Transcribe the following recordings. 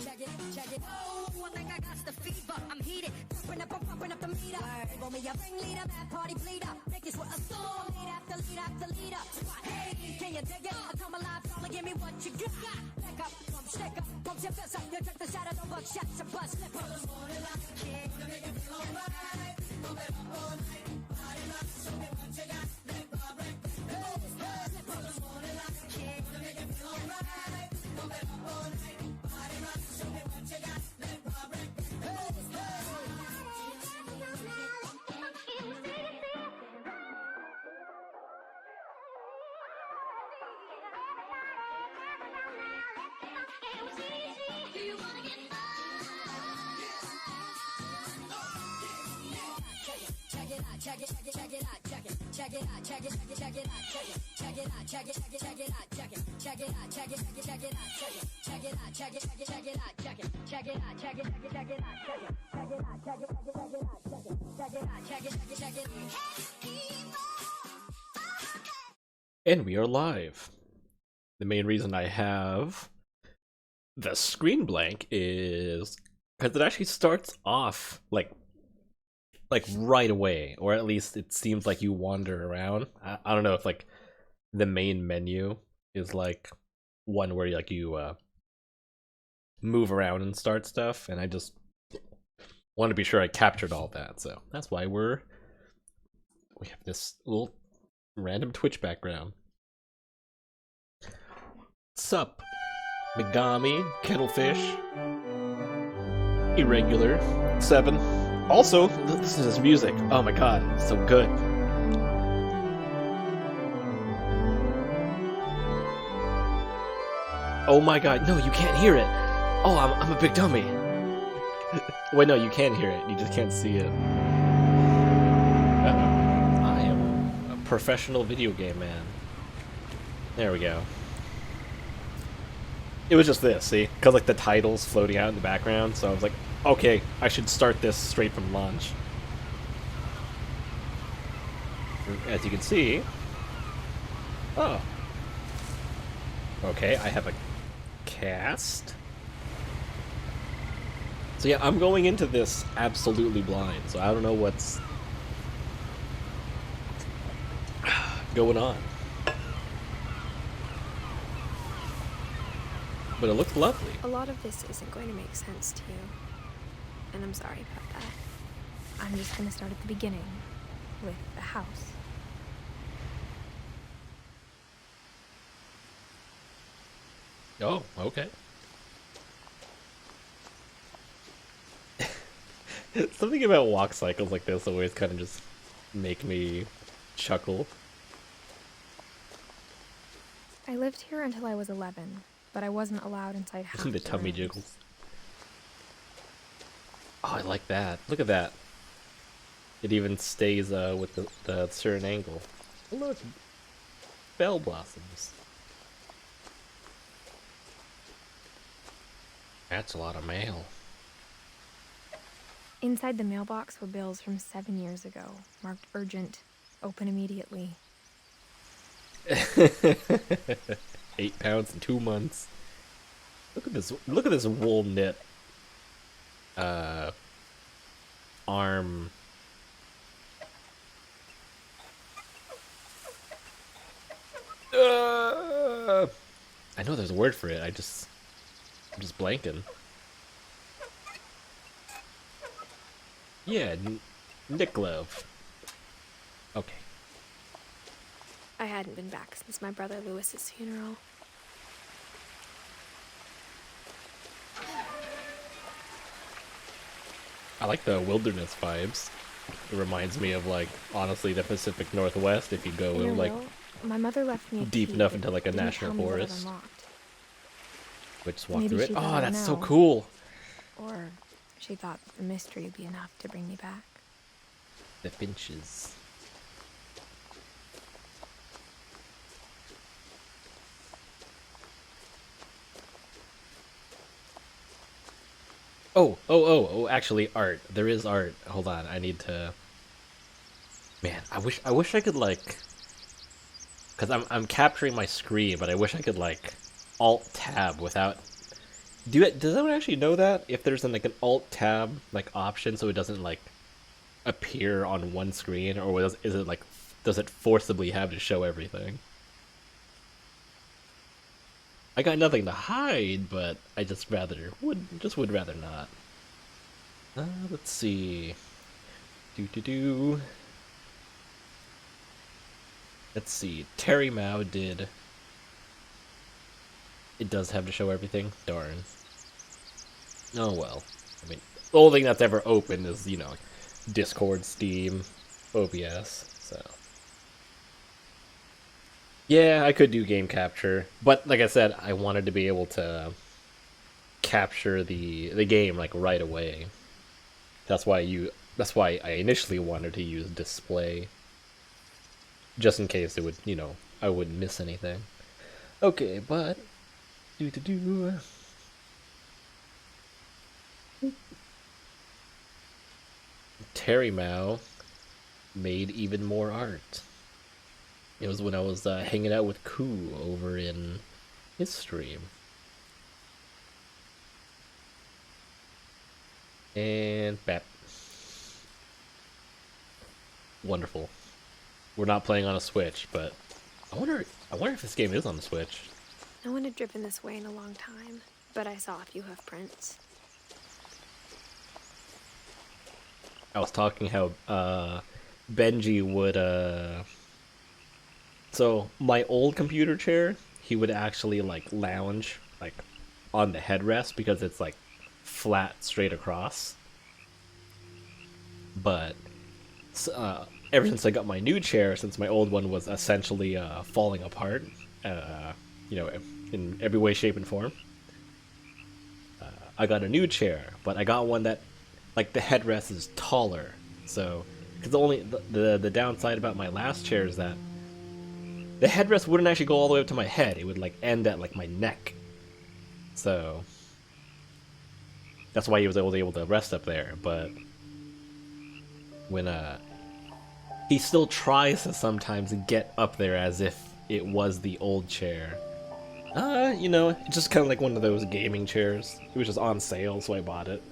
Check it. Check it. Oh, I think I got the fever. I'm heated, pumping up the meter. Roll me a ringleader, mad party bleeder. Make this with a storm, lead after leader. Hey, can you dig it? I come alive, come and give me what you got. Back up, pump, shake up, pump your fist up. You took the shadow, don't buck shots, your buzz, slip up. This morning like a kid, gonna make it feel alright. Pump it up all night, party rock, show me what you got. Let Bob break the rules, slip up. This morning like a kid, gonna make it feel alright. Pump it up all night, party rock, show me what you got. Let Bob break the rules. And we are live. The main reason I have the screen blank is because it actually starts off like right away, or at least it seems like you wander around. I don't know if like the main menu is like one where you move around and start stuff, and I just want to be sure I captured all that, so that's why we have this little random Twitch background. Sup, Megami, Kettlefish, Irregular, 7. Also, this is his music. Oh my god, it's so good. Oh my god, no, you can't hear it. Oh, I'm a big dummy. Wait, no, you can hear it. You just can't see it. I am a professional video game man. There we go. It was just this, see? Because like the title's floating out in the background, so I was like, okay, I should start this straight from launch. As you can see... Oh. Okay, I have a cast. So yeah, I'm going into this absolutely blind, so I don't know what's going on. But it looks lovely. A lot of this isn't going to make sense to you, and I'm sorry about that. I'm just going to start at the beginning, with the house. Oh, okay. Something about walk cycles like this always kind of just make me chuckle. I lived here until I was 11, but I wasn't allowed inside half The the tummy rooms. jiggles. Oh, I like that. Look at that. It even stays with the certain angle. Oh, look, bell blossoms. That's a lot of mail. Inside the mailbox were bills from 7 years ago, marked urgent, open immediately. 8 pounds in 2 months. Look at this. Look at this wool knit arm. I know there's a word for it. I'm just blanking. Yeah, Nick glove. Okay. I hadn't been back since my brother Lewis's funeral. I like the wilderness vibes. It reminds me of, like, honestly, the Pacific Northwest. If you go In her like will, my mother left me a deep key, enough but into like a didn't national tell me what it forest. unlocked. We just walk Maybe through it. she Oh, thought I'd that's so know. cool. Or she thought the mystery would be enough to bring me back. The Finches. Oh, actually, art. There is art. Hold on, I need to... Man, I wish I could, like... Because I'm capturing my screen, but I wish I could, like, Alt-Tab without... Does anyone actually know that? If there's an, like, an Alt-Tab, like, option so it doesn't, like, appear on one screen? Or is it, like, does it forcibly have to show everything? I got nothing to hide, but I just would rather not. Let's see. Do. Let's see. Terry Mao did. It does have to show everything. Darn. Oh well. I mean, the only thing that's ever open is, you know, Discord, Steam, OBS. So. Yeah, I could do game capture, but like I said, I wanted to be able to capture the game like right away. That's why I initially wanted to use display, just in case it would, you know, I wouldn't miss anything. Okay, but do. Terry Mao made even more art. It was when I was hanging out with Koo over in his stream. And bap. Wonderful. We're not playing on a Switch, but I wonder if this game is on the Switch. No one had driven this way in a long time, but I saw a few hoof prints. I was talking how Benji would so my old computer chair, he would actually like lounge like on the headrest because it's like flat straight across. But ever since I got my new chair, since my old one was essentially falling apart, you know, in every way, shape, and form, I got a new chair. But I got one that, like, the headrest is taller. So, because the downside about my last chair is that the headrest wouldn't actually go all the way up to my head. It would like end at like my neck. So that's why he was able to rest up there. But when he still tries to sometimes get up there as if it was the old chair. You know, it's just kind of like one of those gaming chairs. It was just on sale, so I bought it.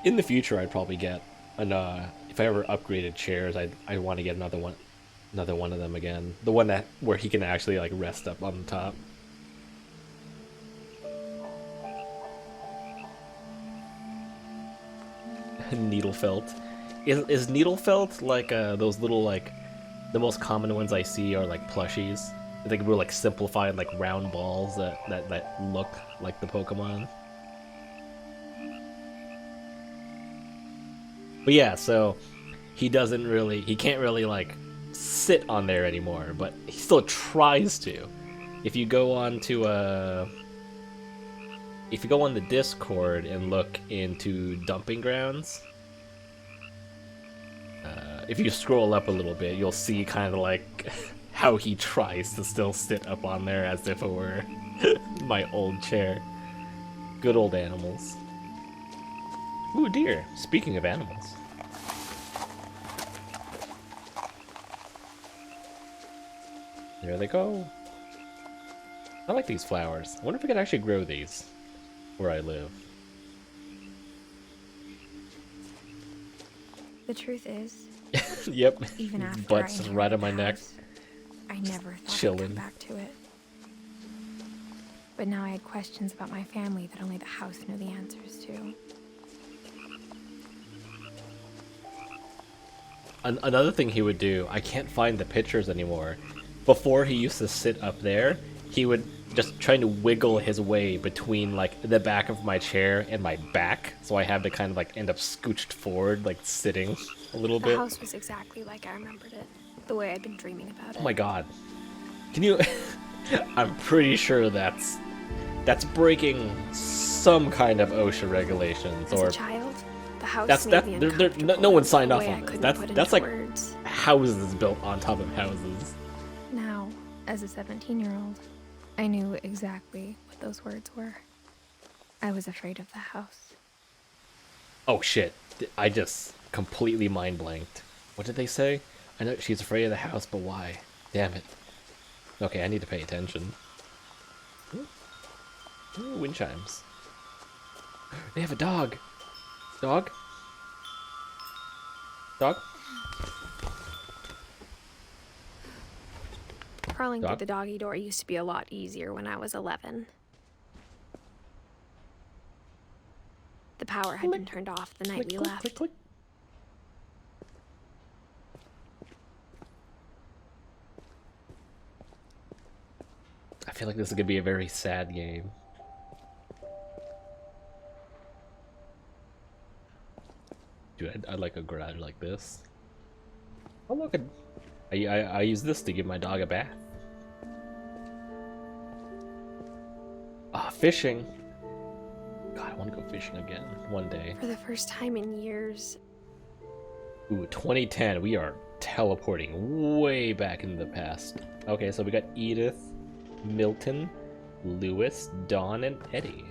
In the future, I'd probably get if I ever upgraded chairs, I'd want to get another one of them again. The one where he can actually like rest up on the top. Needle felt. Is needle felt like those little, like, the most common ones I see are like plushies, They were like simplified, like round balls that look like the Pokemon. But yeah, so he can't really like sit on there anymore, but he still tries to. If you go on to if you go on the Discord and look into dumping grounds, if you scroll up a little bit, you'll see kind of like how he tries to still sit up on there as if it were my old chair. Good old animals. Ooh, dear. Speaking of animals. There they go. I like these flowers. I wonder if I could actually grow these where I live. The truth is, Yep. even after Butts I right on my neck. house, I never thought I'd Chilling. come back to it. But now I had questions about my family that only the house knew the answers to. Another thing he would do, I can't find the pictures anymore. Before he used to sit up there, he would just try to wiggle his way between like the back of my chair and my back, so I had to kind of like end up scooched forward, like sitting a little The bit. house was exactly like I remembered it, the way I'd been dreaming about it. Oh my god. Can you... I'm pretty sure that's breaking some kind of OSHA regulations. As or a child, the house that's made me uncomfortable no one signed in a off way I on this. couldn't put That's into like words. houses built on top of houses. Now, as a 17-year-old, I knew exactly what those words were. I was afraid of the house. Oh shit. I just completely mind blanked. What did they say? I know she's afraid of the house, but why? Damn it. Okay, I need to pay attention. Ooh, wind chimes. They have a dog. Dog? Dog? Crawling Dog? through the doggy door used to be a lot easier when I was 11. The power had been turned off the night we left. Click, click. I feel like this is gonna be a very sad game. Dude, I'd like a garage like this. Oh look, I use this to give my dog a bath. Ah, fishing. God, I want to go fishing again one day. For the first time in years, Ooh, 2010. We are teleporting way back in the past. Okay, so we got Edith, Milton, Lewis, Dawn, and Eddie.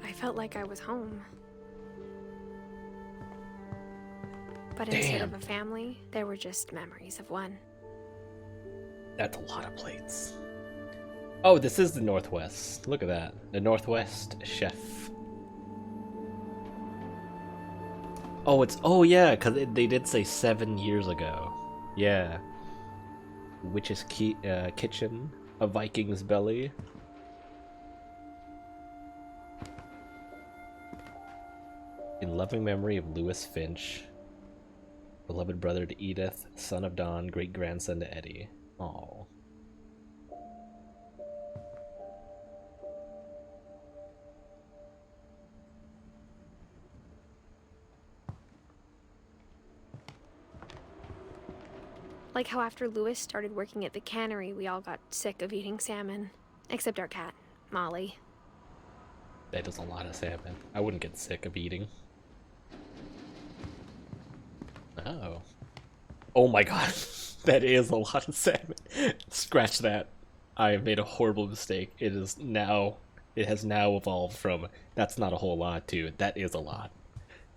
I felt like I was home. But Damn. instead of a family, there were just memories of one. That's a lot of plates. Oh, this is the Northwest. Look at that. The Northwest Chef. Oh, oh yeah, because they did say 7 years ago. Yeah. Witch's Kitchen, A Viking's Belly. In loving memory of Lewis Finch, beloved brother to Edith, son of Dawn, great-grandson to Eddie. Aww. Like how after Lewis started working at the cannery, we all got sick of eating salmon. Except our cat, Molly. That is a lot of salmon. I wouldn't get sick of eating. Oh. Oh my god. That is a lot of salmon. Scratch that. I have made a horrible mistake. It has now evolved from that's not a whole lot to that is a lot.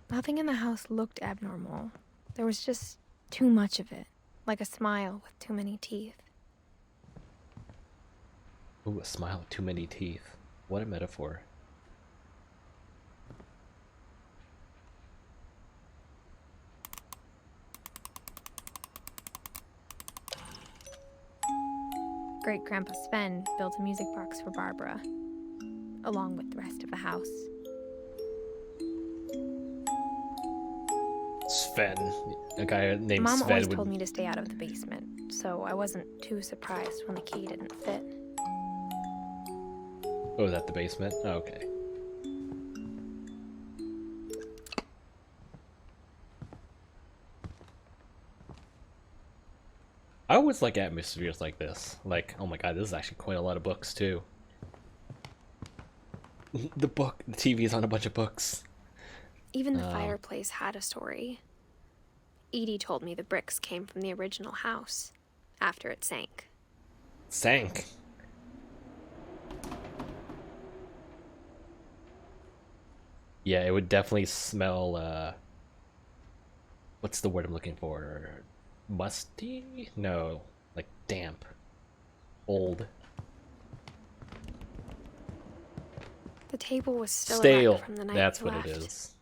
Nothing in the house looked abnormal. There was just too much of it. Like a smile with too many teeth. Ooh, a smile with too many teeth. What a metaphor. Great-Grandpa Sven built a music box for Barbara, along with the rest of the house. Sven. A guy named Mom Sven always would... told me to stay out of the basement, so I wasn't too surprised when the key didn't fit. Oh, is that the basement? Oh, okay. I always like atmospheres like this. Like, oh my god, this is actually quite a lot of books, too. The TV is on a bunch of books. Even the fireplace had a story. Edie told me the bricks came from the original house, after it sank. Sank. Yeah, it would definitely smell, what's the word I'm looking for? Musty? No, like damp. Old. The table was still Stale. erect from the night That's we what left. it is.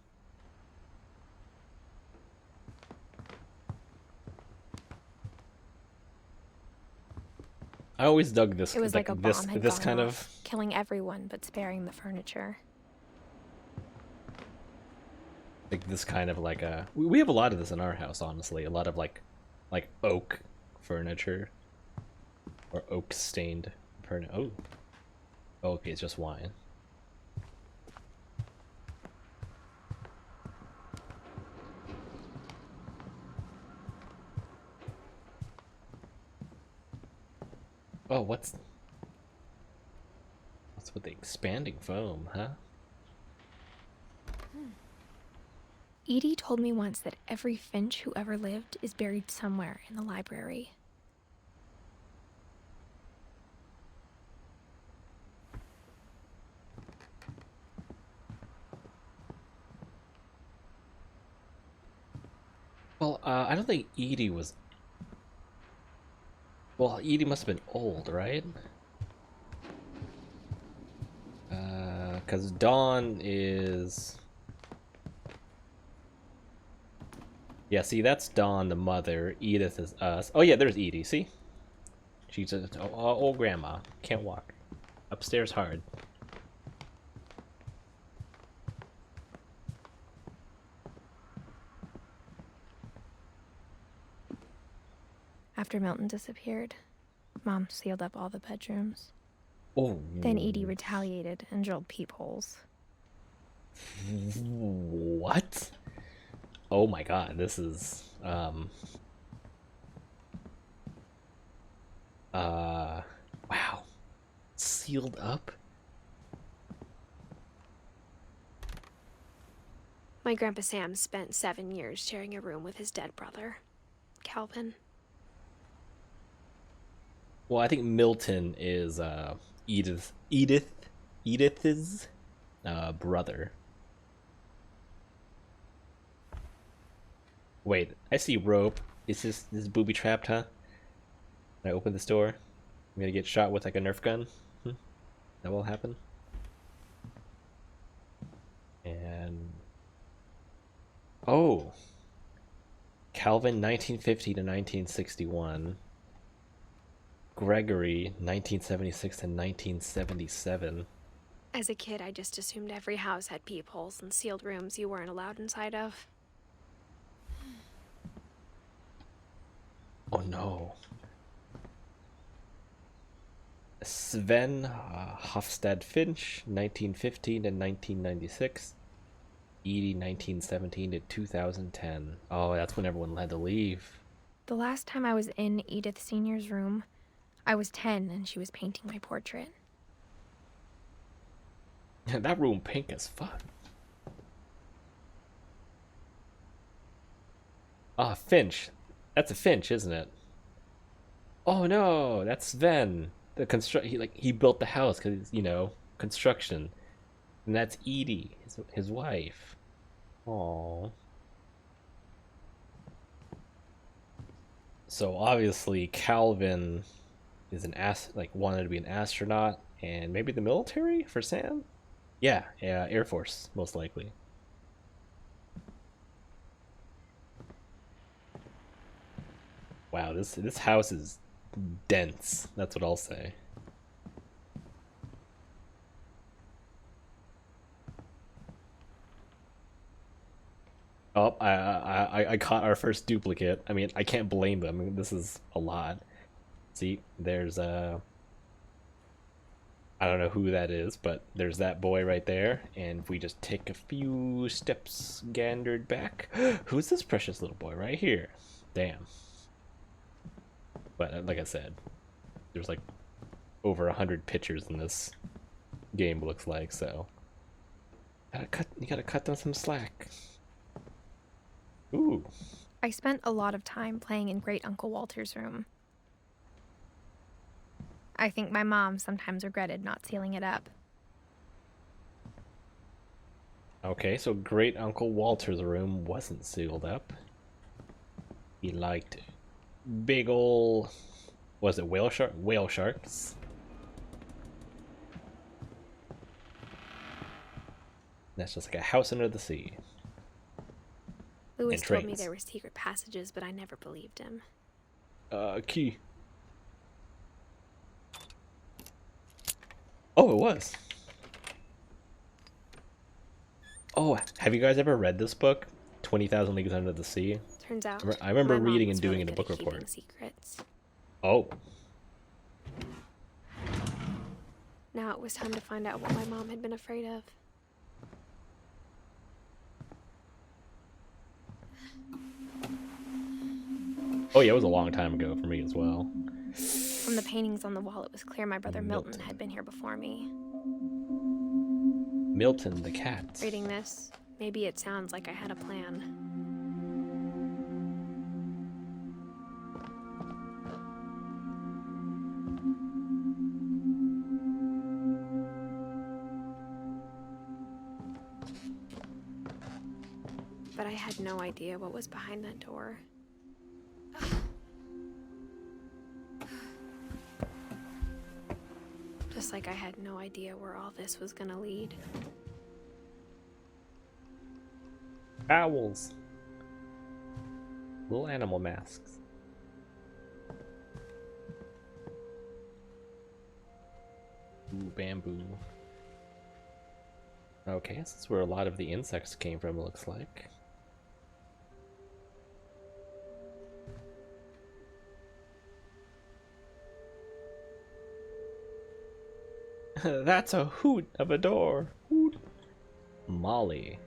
I always dug this. It was like a bomb had this gone kind off, of killing everyone but sparing the furniture. like this kind of like a. We have a lot of this in our house, honestly. A lot of like oak furniture or oak stained furniture. Oh, okay, it's just wine. Oh, what's with the expanding foam, huh? Edie told me once that every Finch who ever lived is buried somewhere in the library. Well, I don't think Edie was. Well, Edie must have been old, right? Because Dawn is. Yeah, see, that's Dawn, the mother. Edith is us. Oh, yeah, there's Edie, see? She's an old grandma. Can't walk. Upstairs hard. After Milton disappeared, Mom sealed up all the bedrooms. Oh. Then Edie retaliated and drilled peepholes. What? Oh my god, this is, wow. Sealed up? My Grandpa Sam spent 7 years sharing a room with his dead brother, Calvin. Well, I think Milton is, Edith's, brother. Wait, I see rope. Is this booby trapped, huh? Can I open this door? I'm gonna get shot with like a Nerf gun? That will happen? And... oh! Calvin, 1950 to 1961. Gregory, 1976 to 1977. As a kid, I just assumed every house had peepholes and sealed rooms you weren't allowed inside of. Oh no. Sven Hofstad Finch, 1915 to 1996. Edie, 1917 to 2010. Oh, that's when everyone had to leave. The last time I was in Edith Sr.'s room, I was 10 and she was painting my portrait. That room pink as fuck. Ah, Finch. That's a Finch, isn't it? Oh no, that's Sven. He built the house because, you know, construction. And that's Edie, his wife. Aww. So obviously Calvin is wanted to be an astronaut and maybe the military for Sam? Yeah, Air Force, most likely. Wow, this house is dense. That's what I'll say. Oh, I caught our first duplicate. I mean, I can't blame them. I mean, this is a lot. See, there's I don't know who that is, but there's that boy right there. And if we just take a few steps gandered back, who's this precious little boy right here? Damn. But like I said, there's like over 100 pictures in this game, looks like, so you gotta cut them some slack. Ooh. I spent a lot of time playing in Great Uncle Walter's room. I think my mom sometimes regretted not sealing it up. Okay, so Great Uncle Walter's room wasn't sealed up. He liked big ol', was it whale sharks? That's just like a house under the sea. Lewis told me there were secret passages, but I never believed him. Key. Oh, it was. Oh, have you guys ever read this book? 20,000 Leagues Under the Sea? Turns out, I remember my reading mom and doing really a book good at keeping report. Secrets. Oh. Now it was time to find out what my mom had been afraid of. Oh yeah, it was a long time ago for me as well. From the paintings on the wall, it was clear my brother Milton had been here before me. Milton the cat. Reading this, maybe it sounds like I had a plan. But I had no idea what was behind that door. Just like I had no idea where all this was gonna lead. Owls. Little animal masks. Ooh, bamboo. Okay, this is where a lot of the insects came from, it looks like. That's a hoot of a door. Hoot. Molly.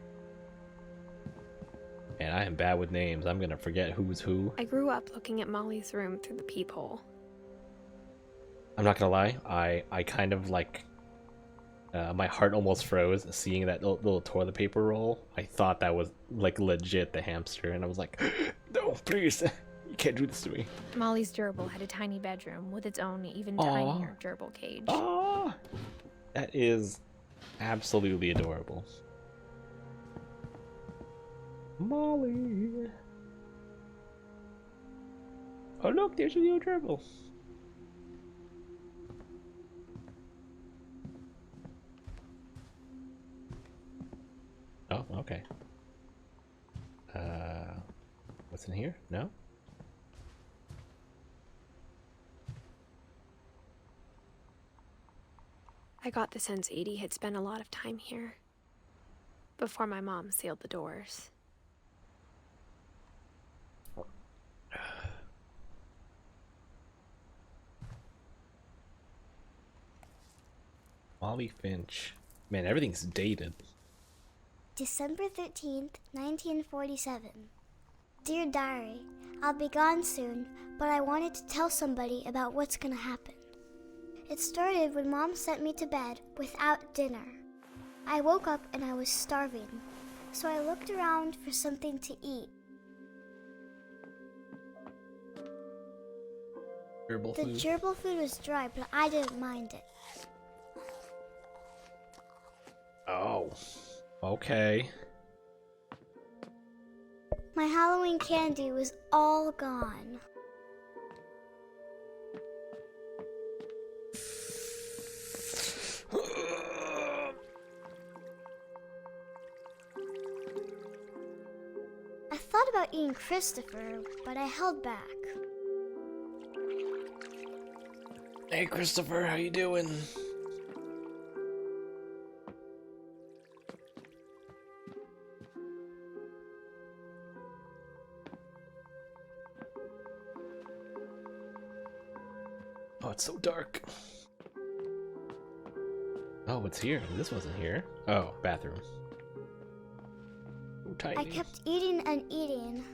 Man, I am bad with names. I'm gonna forget who's who. I grew up looking at Molly's room through the peephole. I'm not gonna lie, I kind of like, my heart almost froze seeing that little toilet paper roll. I thought that was like legit the hamster, and I was like, no, please, you can't do this to me. Molly's gerbil had a tiny bedroom with its own even tinier gerbil cage. Oh, that is absolutely adorable. Molly. Oh look, there's a little gerbil. Oh, okay. What's in here? No? I got the sense Edie had spent a lot of time here before my mom sealed the doors. Molly Finch. Man, everything's dated. December 13th, 1947. Dear Diary, I'll be gone soon, but I wanted to tell somebody about what's gonna happen. It started when Mom sent me to bed without dinner. I woke up and I was starving, so I looked around for something to eat. Gerbil The food. gerbil food was dry, but I didn't mind it. Oh, okay. My Halloween candy was all gone. I thought about eating Christopher, but I held back. Hey Christopher, how you doing? Oh, it's so dark. Oh, what's here? This wasn't here. Oh, bathroom. Oh, tiny. I kept eating and eating.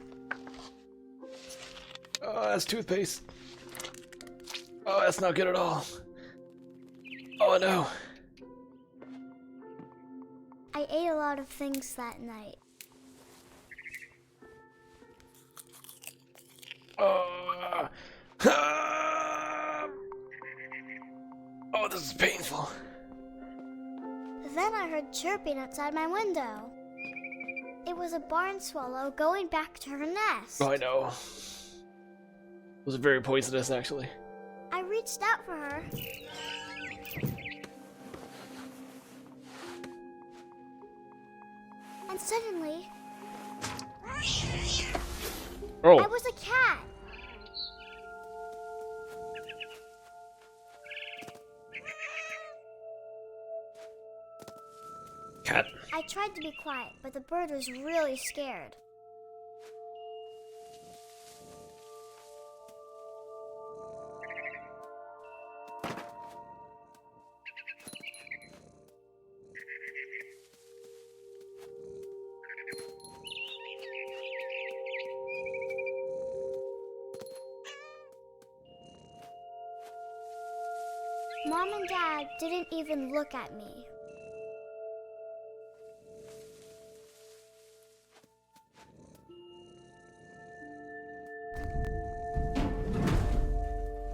Oh, that's toothpaste. Oh, that's not good at all. Oh, no. I ate a lot of things that night. Oh, oh, this is painful. Then I heard chirping outside my window. It was a barn swallow going back to her nest. Oh, I know. It was very poisonous, actually. I reached out for her. And suddenly, Oh, I was a cat. cat. I tried to be quiet, but the bird was really scared. Mom and Dad didn't even look at me.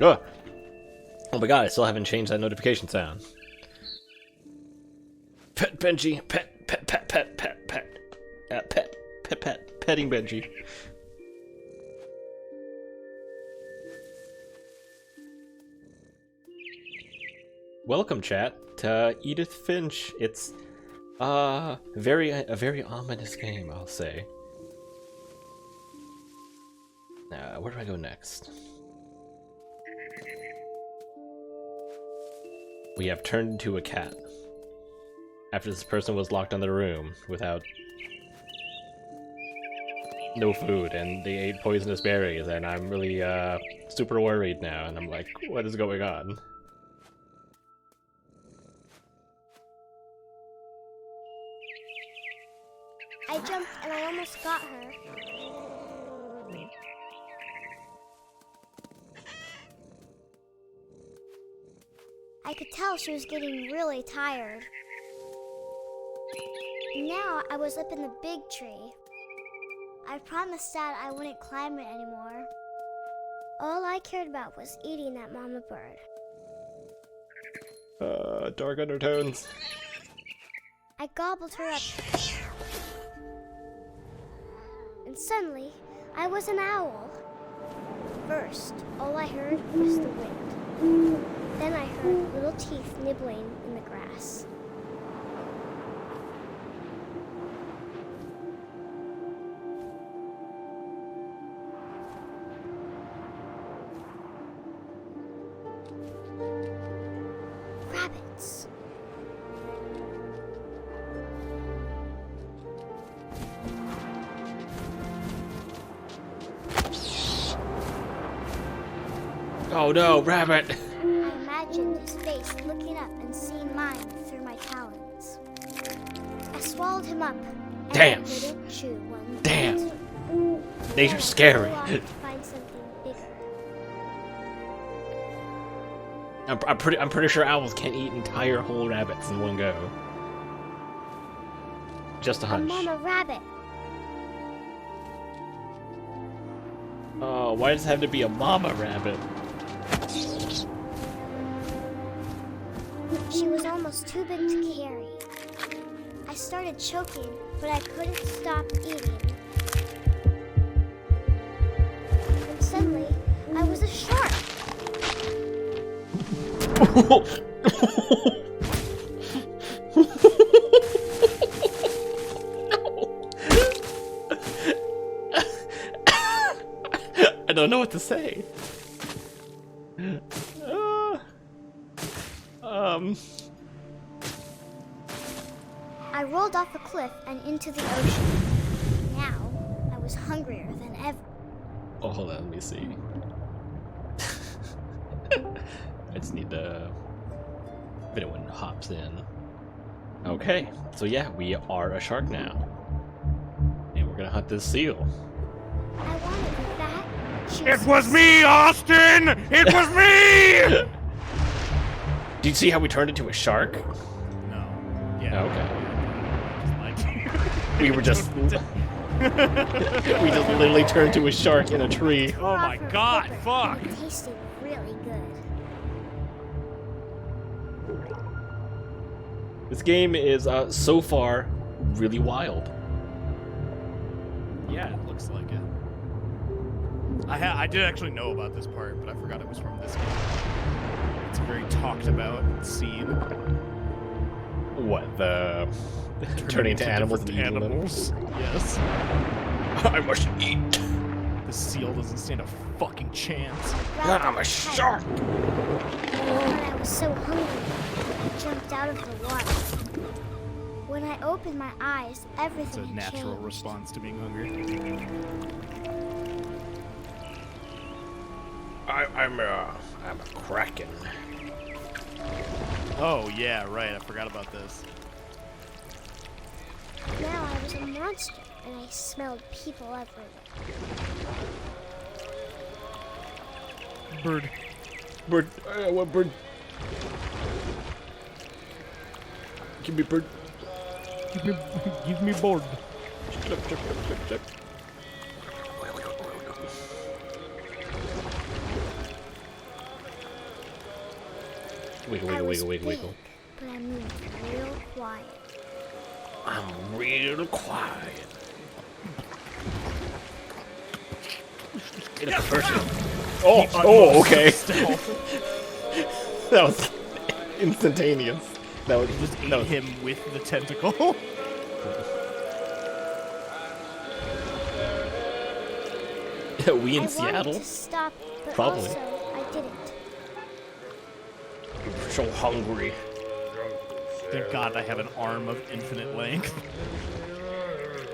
Oh. Oh my god, I still haven't changed that notification sound. Pet Benji, petting Benji. Welcome, chat, to Edith Finch. It's a very ominous game, I'll say. Where do I go next? We have turned into a cat. After this person was locked in the room without no food, and they ate poisonous berries, and I'm really super worried now, and I'm like, what is going on? I jumped and I almost got her. I could tell she was getting really tired. Now I was up in the big tree. I promised Dad I wouldn't climb it anymore. All I cared about was eating that mama bird. Dark undertones. I gobbled her up. And suddenly, I was an owl. First, all I heard was the wind. Then I heard little teeth nibbling in the grass. Rabbits. Oh no, rabbit! I imagined his face looking up and seeing mine through my talons. I swallowed him up. And Damn. I didn't chew one Damn. bit. These are scary. I flew off to find something bigger. I'm pretty sure owls can't eat entire whole rabbits in one go. Just a A hunch. mama rabbit. Oh, why does it have to be a mama rabbit? She was almost too big to carry. I started choking, but I couldn't stop eating. And suddenly, I was a shark. I don't know what to say. I rolled off a cliff and into the ocean. Now, I was hungrier than ever. Oh, hold on, let me see. I just need to... if anyone hops in. Okay, so yeah, we are a shark now. And we're gonna hunt this seal. I wanted that. It was me, Austin! It was me! Did you see how we turned into a shark? No. Yeah. Okay. We were just... we just literally turned to a shark in a tree. Oh my god, fuck! It tasted really good. This game is, so far, really wild. Yeah, it looks like it. I did actually know about this part, but I forgot it was from this game. It's a very talked about scene. What, the... turning into animals and eating animals? Yes. I must eat. The seal doesn't stand a fucking chance. I'm a shark. When I was so hungry, I jumped out of the water. When I opened my eyes, It's everything a had natural changed. response to being hungry. I'm a kraken. Oh, yeah, right. I forgot about this. Now I was a monster, and I smelled people everywhere. Bird. Bird, what bird? Give me bird. Give me board. Wiggle, I wiggle, was wiggle, wiggle, big, wiggle. but I moved real quiet. I'm real quiet. Get a person. Oh, okay. That was instantaneous. That was Just ate him with the tentacle. We in I Seattle? wanted to stop, but Probably. also I didn't. I'm so hungry. Thank God I have an arm of infinite length.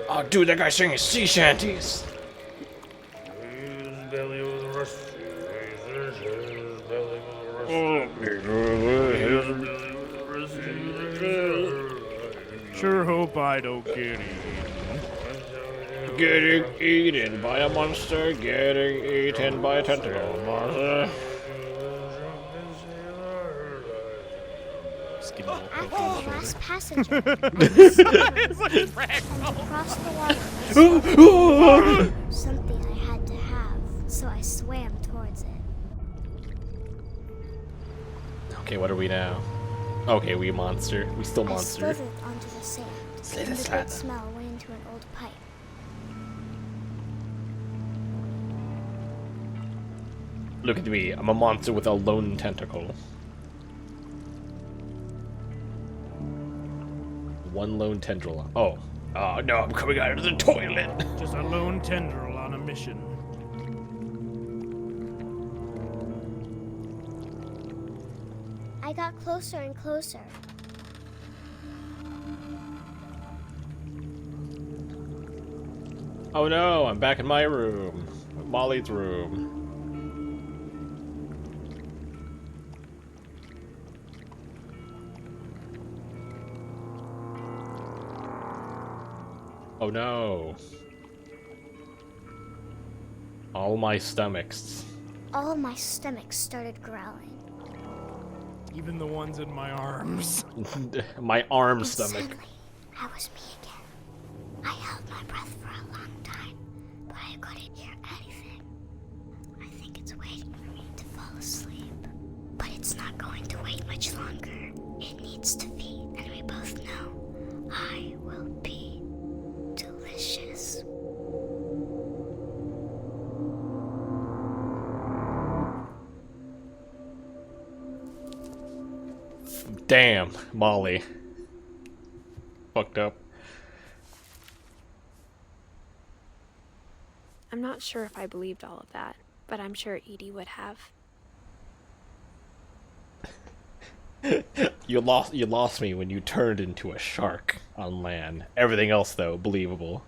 Oh, dude, that guy's singing sea shanties. Sure hope I don't get eaten. Getting eaten by a monster, getting eaten by a tentacle monster. Just give me a little After poke on the the last passenger, It's like and fractal. across the water, something I had to have, so I swam towards it. Okay, what are we now? Okay, we monster. We still I monster. slithered onto the sand, Slither, and the slither. good smell went into an old pipe. Look at me, I'm a monster with a lone tentacle. One lone tendril. Oh. Oh no, I'm coming out of the toilet. Just a lone tendril on a mission. I got closer and closer. Oh no, I'm back in my room. Molly's room. Oh no. All my stomachs. All my stomach started growling. Even the ones in my arms. My arm And stomach. suddenly, I was me again. I held my breath for a long time, but I couldn't hear anything. I think it's waiting for me to fall asleep. But it's not going to wait much longer. It needs to feed, and we both know I will be delicious. Damn, Molly. Fucked up. I'm not sure if I believed all of that, but I'm sure Edie would have. You lost me when you turned into a shark on land. Everything else though, believable.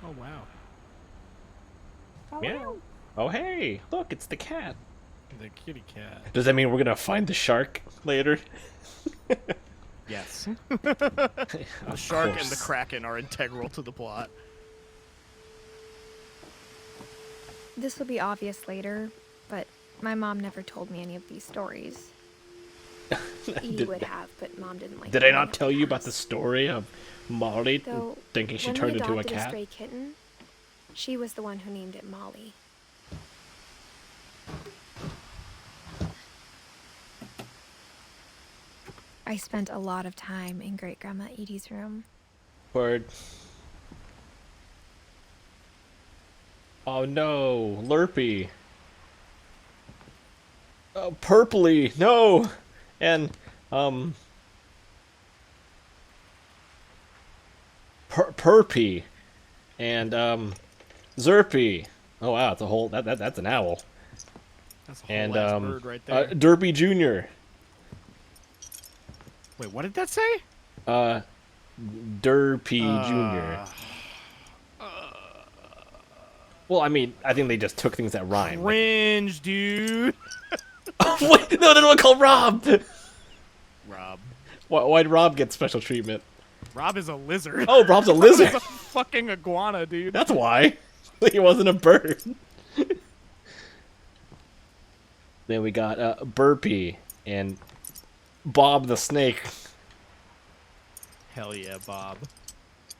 Oh Oh, wow. Yeah. Oh, hey, look, it's the cat. The kitty cat. Does that mean we're gonna find the shark later? Yes. The The shark and the kraken are integral to the plot. This will be obvious later, but my mom never told me any of these stories. Edie would have, but Mom didn't like. Did I not tell you about the story of Molly Though, thinking she when turned we into a adopted cat? stray kitten, she was the one who named it Molly. I spent a lot of time in Great Grandma Edie's room. Word. Oh no, Lurpy. Purpley, no! And, Perpy. And, Zerpy. Oh wow, it's a whole, that's an owl. That's a whole And, ass bird right there. Derpy Jr. Wait, what did that say? Derpy Jr. Well, I mean, I think they just took things that rhyme. Cringe, dude. Wait, no, they don't call Rob! Rob. Why'd Rob get special treatment? Rob is a lizard. Oh, Rob's a lizard! He's a fucking iguana, dude. That's why. He wasn't a bird. Then we got Burpee and Bob the snake. Hell yeah, Bob.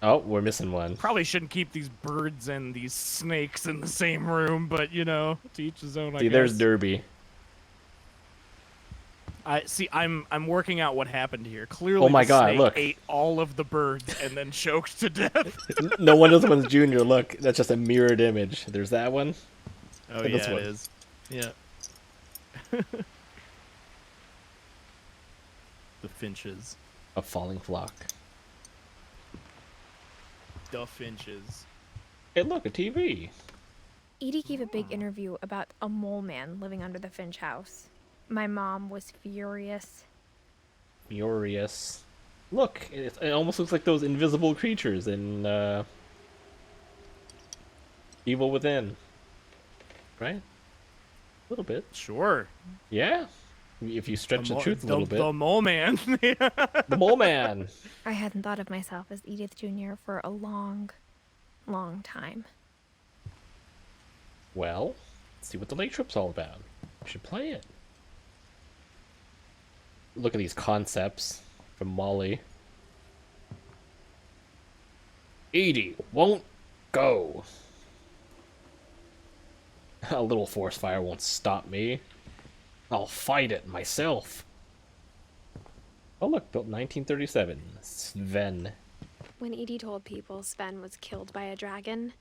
Oh, we're missing one. Probably shouldn't keep these birds and these snakes in the same room, but you know, to each his own. I See, guess. there's Derby. I'm working out what happened here. Clearly, Oh my the God, snake look. ate all of the birds and then choked to death. No one knows one's Junior. Look, that's just a mirrored image. There's that one. Oh And yeah, this one. it is. Yeah. The Finches. A falling flock. The Finches. Hey, look, a TV. Edie gave a big interview about a mole man living under the Finch house. My mom was furious. Furious. Look, it almost looks like those invisible creatures in Evil Within. Right? A little bit. Sure. Yeah. If you stretch the truth a little bit. The mole man. The mole man. I hadn't thought of myself as Edith Jr. for a long, long time. Well, let's see what the lake trip's all about. We should play it. Look at these concepts from Molly. Edie won't go. A little forest fire won't stop me. I'll fight it myself. Oh look, built 1937. Sven. When Edie told people Sven was killed by a dragon,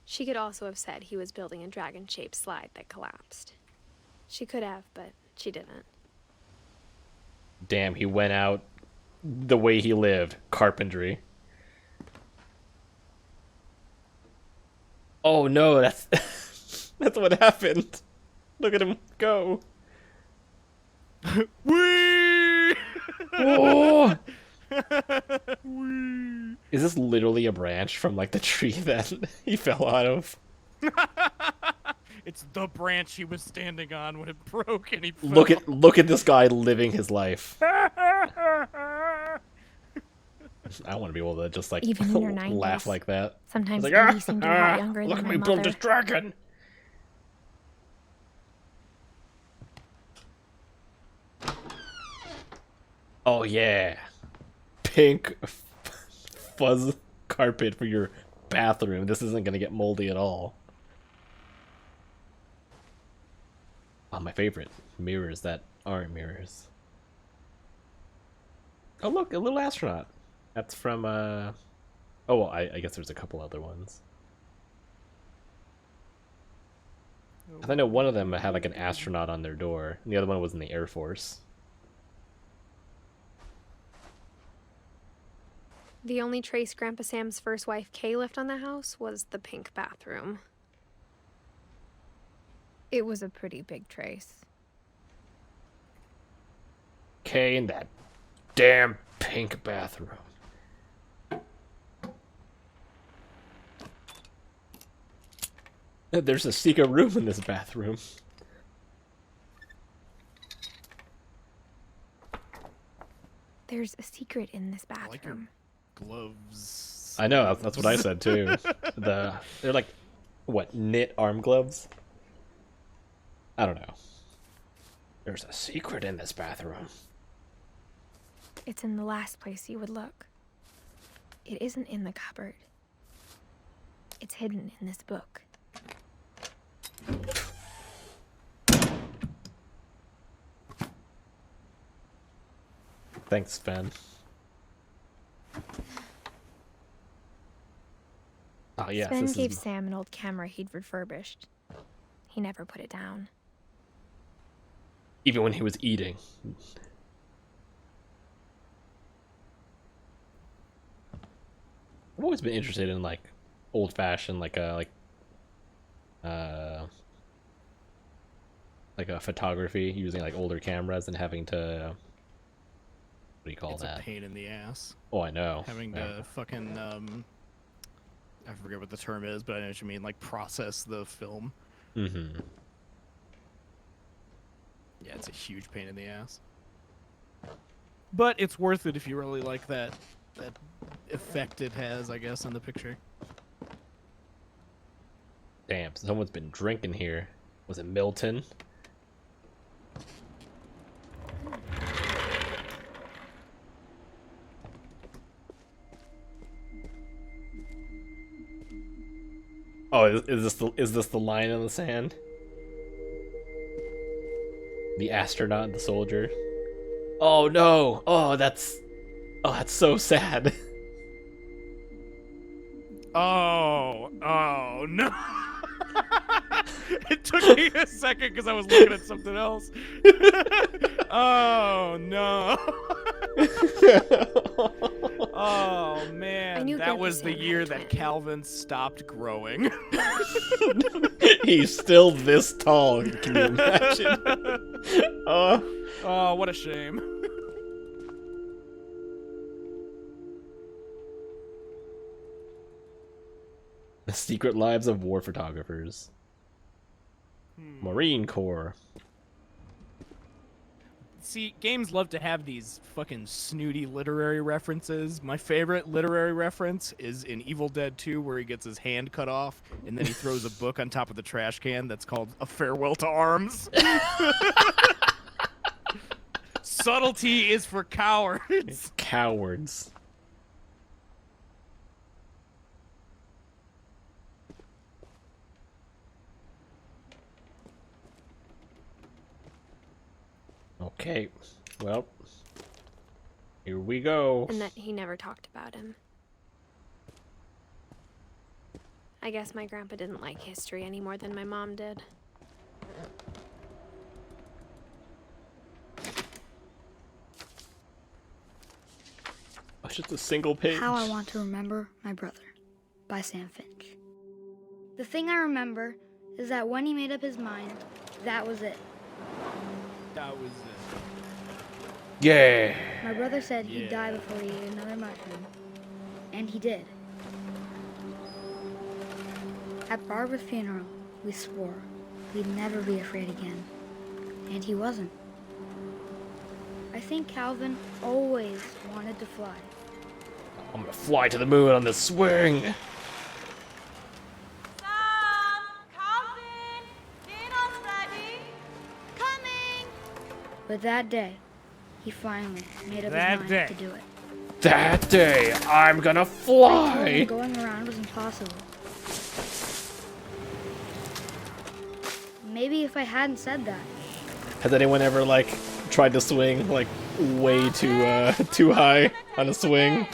she could also have said he was building a dragon-shaped slide that collapsed. She could have, but she didn't. Damn, he went out the way he lived. Carpentry. Oh no, that's that's what happened. Look at him go. Whee! Oh! Is this literally a branch from like the tree that he fell out of? It's the branch he was standing on when it broke and he fell. Look at this guy living his life. I want to be able to just like Even in your 90s, laugh like that. Sometimes Like, Edie seemed a lot younger look than at my me build mother. this dragon. Oh yeah, pink fuzz carpet for your bathroom. This isn't gonna get moldy at all. Oh, my favorite, mirrors that aren't mirrors. Oh look, a little astronaut. That's from oh well, I guess there's a couple other ones. I know one of them had like an astronaut on their door, and the other one was in the Air Force. The only trace Grandpa Sam's first wife, Kay, left on the house was the pink bathroom. It was a pretty big trace. Kay in that damn pink bathroom. There's a secret room in this bathroom. There's a secret in this I like your bathroom. gloves. I know, that's what I said too. They're like, what, knit arm gloves? I don't know. There's a secret in this bathroom. It's in the last place you would look. It isn't in the cupboard. It's hidden in this book. Thanks, Sven. Oh yes, Sven this gave is... Sam an old camera he'd refurbished. He never put it down. Even when he was eating. I've always been interested in like old-fashioned, like a photography using like older cameras and having to, what do you call It's that? a pain in the ass. Oh, I know. Having to fucking I forget what the term is, but I know what you mean. Like process the film. Mm-hmm. Yeah, it's a huge pain in the ass. But it's worth it if you really like that effect it has, I guess, on the picture. Damn, someone's been drinking here. Was it Milton? Oh, is this the line in the sand? The astronaut, the soldier. Oh no! Oh, that's so sad. Oh no! It took me a second because I was looking at something else. Oh no! Oh man, that was the year that Calvin stopped growing. He's still this tall. Can you imagine? Oh, what a shame. The Secret Lives of War Photographers. Marine Corps. See, games love to have these fucking snooty literary references. My favorite literary reference is in Evil Dead 2, where he gets his hand cut off, and then he throws a book on top of the trash can that's called A Farewell to Arms. Subtlety is for cowards. Cowards. Okay, well, here we go. And that he never talked about him. I guess my grandpa didn't like history any more than my mom did. Oh, it's just a single page. How I Want to Remember My Brother by Sam Finch. The thing I remember is that when he made up his mind, that was it. That was it. Yeah. My brother said he'd die before he ate another mushroom. And he did. At Barbara's funeral, we swore we'd never be afraid again. And he wasn't. I think Calvin always wanted to fly. I'm gonna fly to the moon on this swing. But that day, he finally made up his mind to do it. That day, I'm gonna I told fly. him going around was impossible. Maybe if I hadn't said that, Has anyone ever like tried to swing like way too high on a swing?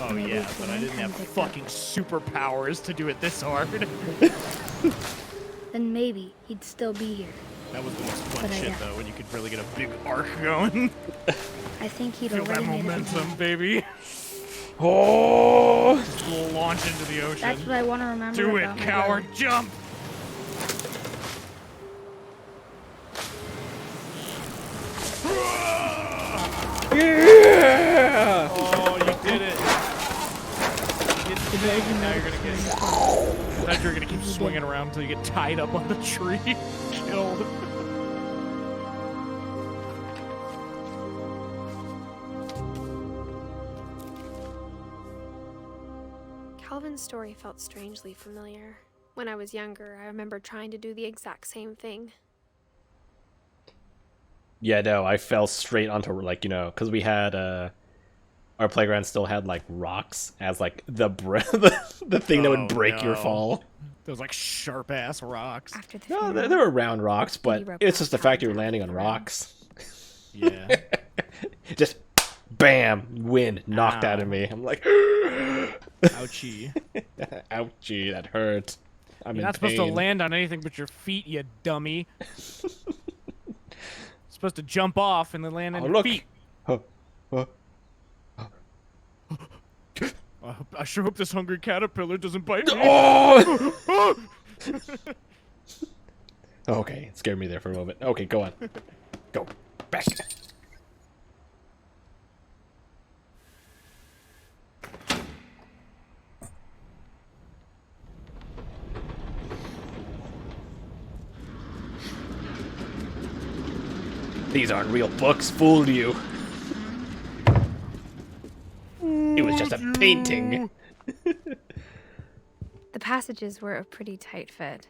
Oh yeah, but I didn't have fucking superpowers to do it this hard. then maybe he'd still be here. That was the most fun But I shit don't. though, when you could really get a big arc going. I think he'd Feel that already made up his momentum, mind. baby. Oh! Just a little launch into the ocean. That's what I want to remember Do it, about my coward! brother. Jump! Yeah! Oh, you did it! thing, and now you're gonna get. I thought you were gonna keep swinging around until you get tied up on the tree, killed. Calvin's story felt strangely familiar. When I was younger, I remember trying to do the exact same thing. Yeah, no, I fell straight onto, like, you know, because we had, our playground still had, like, rocks as, like, the thing that would break your fall. Those, like, sharp-ass rocks. After the No, funeral, they were round rocks, but it's just the fact you're landing on around. rocks. Yeah. Just, bam, wind knocked out of me. I'm like, Ouchie. ouchie, that hurt. I'm You're in not supposed pain. to land on anything but your feet, you dummy. Supposed to jump off and then land on Oh, your look. feet. I sure hope this hungry caterpillar doesn't bite me. Oh! Okay, it scared me there for a moment. Okay, go on. Go. Back. These aren't real books, fooled you. It was just a painting. The passages were a pretty tight fit.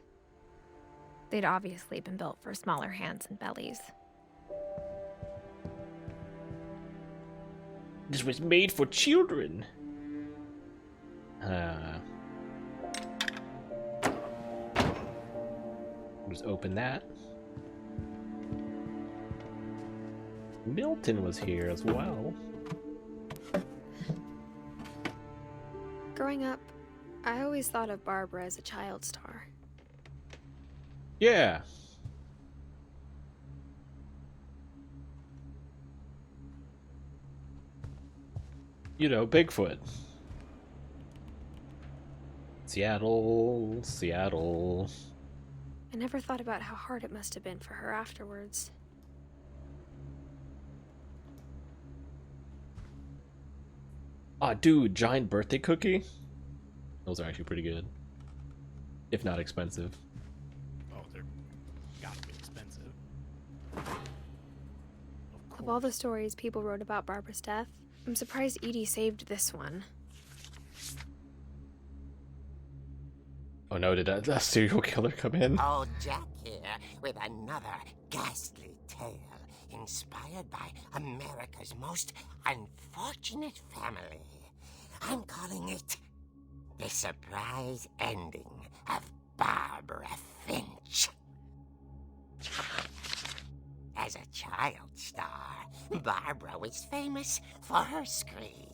They'd obviously been built for smaller hands and bellies. This was made for children. Just open that. Milton was here as well. Growing up, I always thought of Barbara as a child star. Yeah. You know, Bigfoot. Seattle, Seattle. I never thought about how hard it must have been for her afterwards. Ah, dude, giant birthday cookie? Those are actually pretty good. If not expensive. Oh, they're gotta be expensive. Of all the stories people wrote about Barbara's death, I'm surprised Edie saved this one. Oh no, did a serial killer come in? Old Jack here with another ghastly tale inspired by America's most unfortunate family. I'm calling it The Surprise Ending of Barbara Finch. As a child star, Barbara was famous for her scream.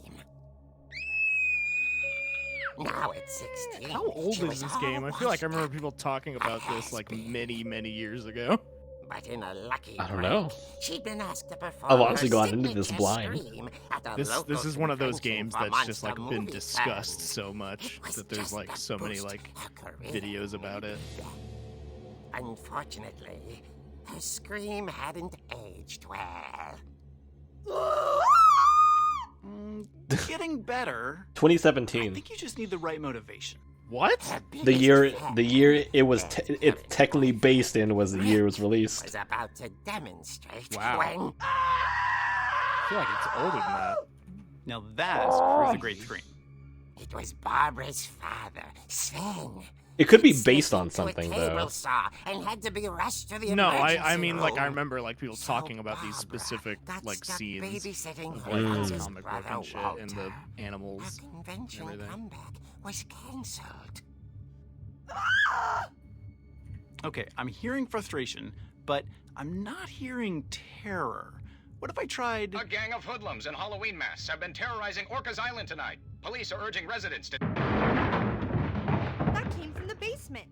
Now at 16, How old she is was this game? I feel like I almost remember people talking about this like many, many years ago. But in a lucky I don't break, know. she'd been asked to perform I've honestly her gone into this signature blind. scream at a This local is one of those convention games for that's just monster like been movie discussed fans. so much It was that there's just like to so many boost like her career. videos about it. Unfortunately, her scream hadn't aged well. Getting better. I 2017. think you just need the right motivation. What? Her The year biggest it was hit it's technically based in was the year it was released. was about to demonstrate Wow. when I feel like it's older than that. Now that is a great scream. it was Barbara's father, Sven. It could be Slipped based on into something a table though. saw and had to be rushed to the No, emergency I mean like I room. remember like people So talking about these Barbara specific got like stuck scenes babysitting of her like youngest this comic book brother, and shit and the Walter. animals. Her convention everything. comeback was cancelled. Okay, I'm hearing frustration, but I'm not hearing terror. What if I tried... A gang of hoodlums in Halloween masks have been terrorizing Orcas Island tonight. Police are urging residents to... That came from the basement.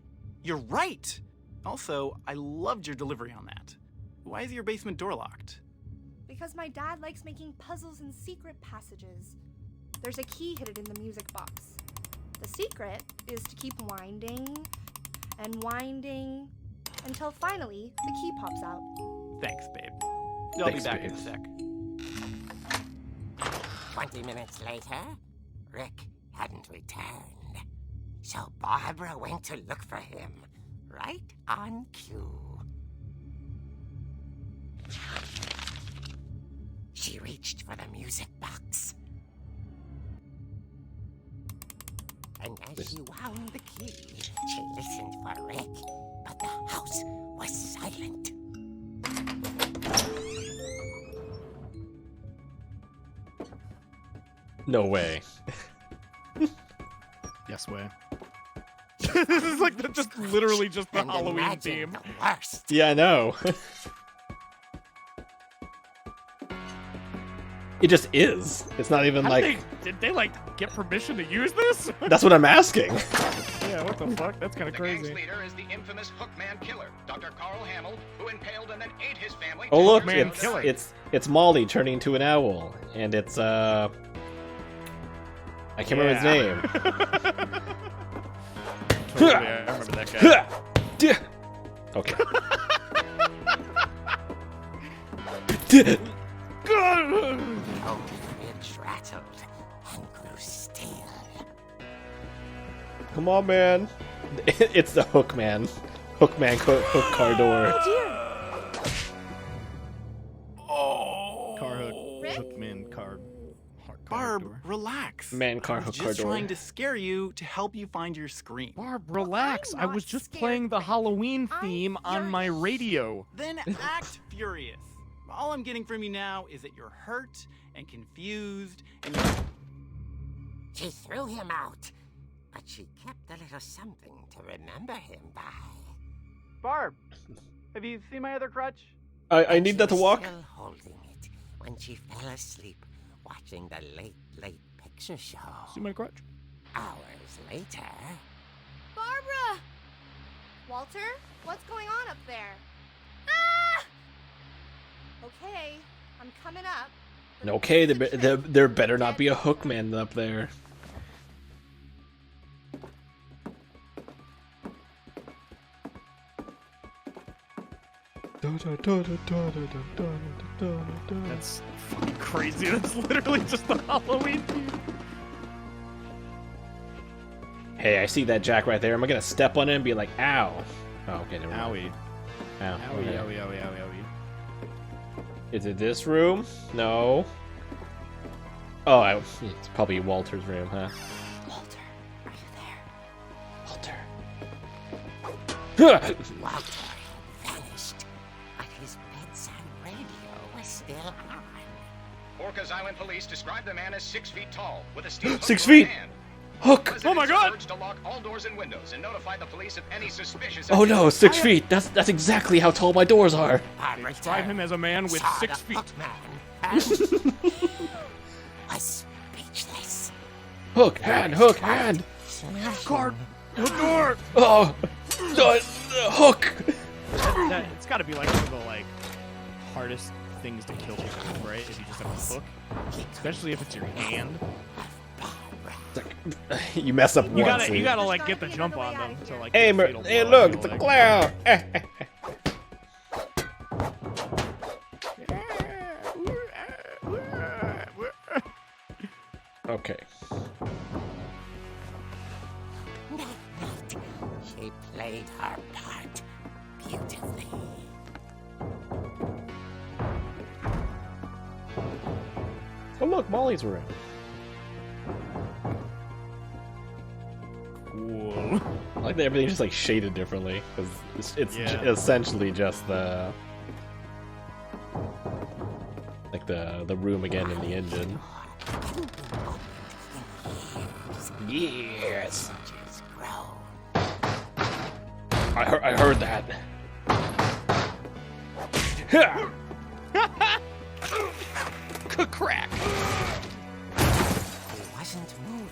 You're right! Also, I loved your delivery on that. Why is your basement door locked? Because my dad likes making puzzles and secret passages. There's a key hidden in the music box. The secret is to keep winding and winding until finally the key pops out. Thanks, babe. I'll Thanks, be back babe. in a sec. 20 minutes later, Rick hadn't returned. So Barbara went to look for him, right on cue. She reached for the music box. And as she wound the key, she listened for Rick, but the house was silent. No way. Yes way. This is like just literally just the And Halloween imagine theme. the worst. Yeah, I know. It just is. It's not even How like... did they like get permission to use this? That's what I'm asking. Yeah, what the fuck? That's kind of The crazy. gang's leader is the infamous Hookman killer, Dr. Carl Hamill, who impaled and then ate his family. Oh look, 10 years Hookman ago killer. tonight. it's Molly turning into an owl, and it's I can't remember his name. Totally, I remember that guy. Okay. The old fridge rattled and grew still. Come on, man. It's the Hookman. Hookman hook car door. Car hook, hookman car. Barb, door. relax. Man car I was hook car just door. trying to scare you to help you find your screen. Barb, relax. I'm I was not just scared, playing the Rick. Halloween I'm theme on my furious. radio. Then act furious. All I'm getting from you now is that you're hurt and confused and you're... She threw him out, but she kept a little something to remember him by. Barb, have you seen my other crutch? I need that to walk. Still holding it when she fell asleep watching the late picture show. See my crutch? Hours later, Barbara! Walter, what's going on up there? Ah! Okay, I'm coming up. but Okay, it's a trick. there better not be a Hookman up there. That's fucking crazy. That's literally just the Halloween theme. Hey, I see that jack right there. Am I gonna step on it and be like, ow? Oh, okay, never mind. Owie. Ow. Owie, Okay. owie, owie, owie, owie. Is it this room? No. Oh, it's probably Walter's room, huh? Walter, are you there? Walter. Walter had vanished, but his bedside radio was still on. Orcas Island police describe the man as 6 feet tall, with a steel hook 6 for a feet? hand. Hook! Residents Oh my God! are urged to lock all doors and windows and notify the police of any suspicious Oh no, activity. 6 feet. That's exactly how tall my doors are. Barbara Describe him as a man with saw 6 the feet. Hookman and was speechless. Hook, hand. Card. Door! Oh, hook. It's gotta be like one of the hardest things to kill people with, right? If you just have a hook. Especially if it's your hand. You mess up You once. gotta get the jump on them to Hey, get a fatal hey, blow, look, I it's a feel clown. Okay. She played her part beautifully. Oh look, Molly's room. Cool. I like that everything's just shaded differently because it's Yeah. essentially just the the room again in the engine. Yes. I heard that. Crack! He wasn't moving,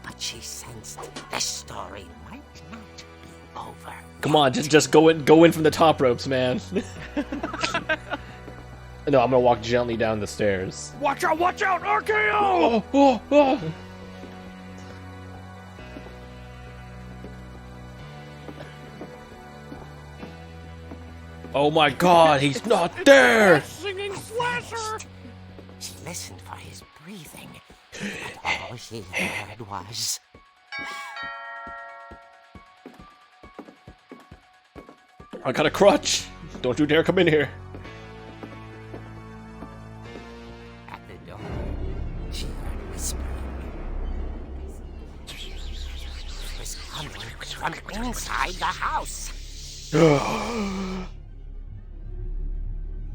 but she sensed the story might not be over. Come on, just go in from the top ropes, man. No, I'm gonna walk gently down the stairs. Watch out, RKO! Oh. Oh my God, he's not there! Singing slasher! She listened for his breathing. All she heard was... I got a crutch! Don't you dare come in here! At the door, she heard whispering. It was coming from inside the house.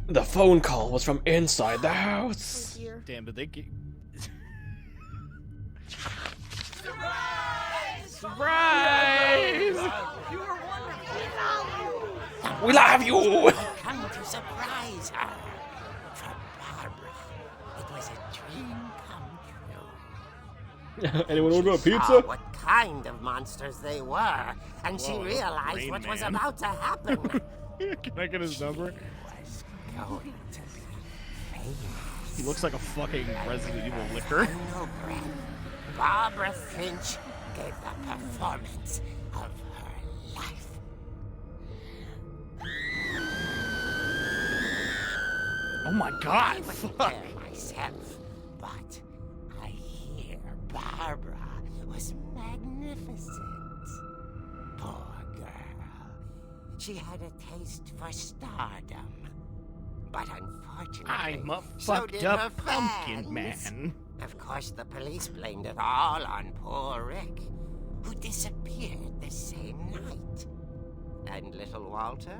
The phone call was from inside the house! Damn, did they get... Surprise! We love you! Come to surprise her. For Barbara, it was a dream come true. Anyone order a She pizza? saw what kind of monsters they were, and she realized Rain what was Man. about to happen. Can I get his number? was going to be famous. He looks like a fucking Resident Evil liquor. Final breath, Barbara Finch gave the performance of her life. Oh my god! I wasn't Fuck. there myself, but I hear Barbara was magnificent. Poor girl. She had a taste for stardom. But unfortunately, I'm a so fucked did up her pumpkin fans. man. Of course, the police blamed it all on poor Rick, who disappeared the same night. And little Walter?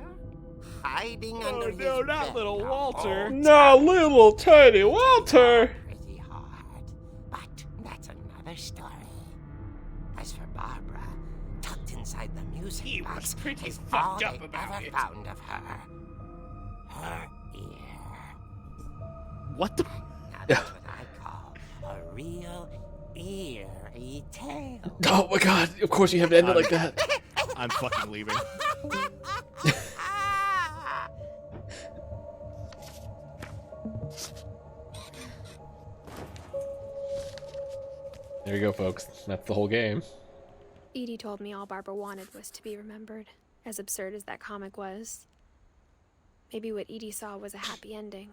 Hiding under his no, not bed little the Walter. whole No, little tiny Walter! pretty hard, but that's another story. As for Barbara, tucked inside the music He was box pretty is fucked all up they about ever it. found of her. Her ear. What the? Now that's what I call a real eerie tale. Oh my god, of course you have to end it like that. I'm fucking leaving. There you go, folks. That's the whole game. Edie told me all Barbara wanted was to be remembered, as absurd as that comic was. Maybe what Edie saw was a happy ending.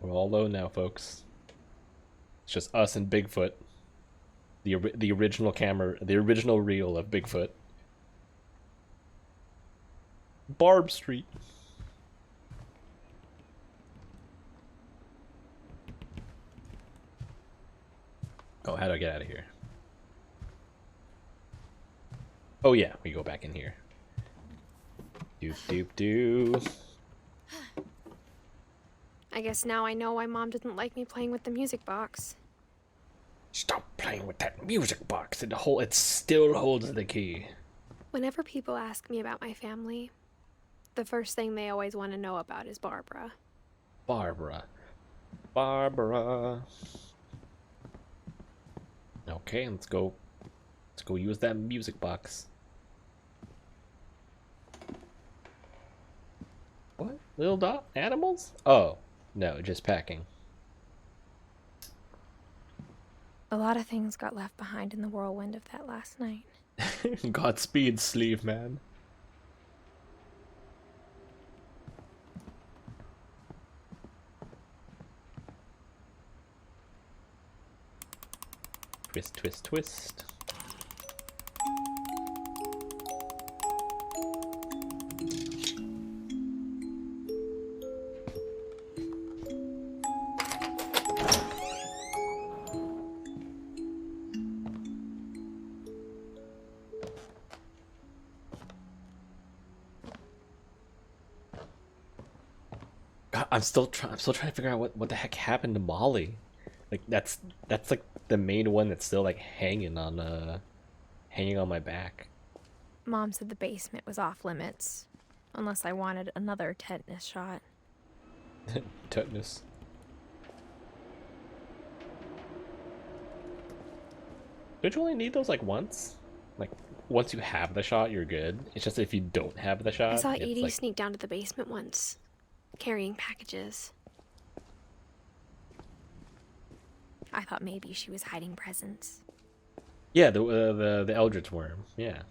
We're all alone now, folks. It's just us and Bigfoot. The original camera, the original reel of Bigfoot. Barb Street. Oh, how do I get out of here? Oh yeah, we go back in here. Doop doop doo. I guess now I know why Mom didn't like me playing with the music box. Stop playing with that music box. It still holds the key. Whenever people ask me about my family, the first thing they always want to know about is Barbara. Barbara. Barbara. Okay, let's go. Let's go use that music box. What? Little dot animals? Oh, no, just packing. A lot of things got left behind in the whirlwind of that last night. Godspeed, sleeve man. Twist, twist, twist. God, I'm still trying to figure out what the heck happened to Molly. Like that's like the main one that's still like hanging on my back. Mom said the basement was off limits, unless I wanted another tetanus shot. Tetanus. Don't you only need those like once? Like once you have the shot, you're good. It's just if you don't have the shot. I saw it's Edie like... sneak down to the basement once, carrying packages. I thought maybe she was hiding presents. Yeah, the Eldritch worm. Yeah.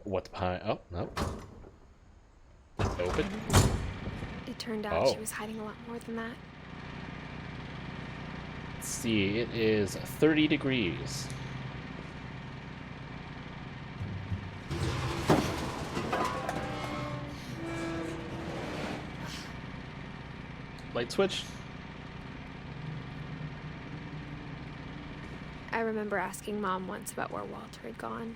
What's behind? Oh no. Open? It turned out Oh. she was hiding a lot more than that. Let's see, it is 30 degrees. Light switch? I remember asking Mom once about where Walter had gone.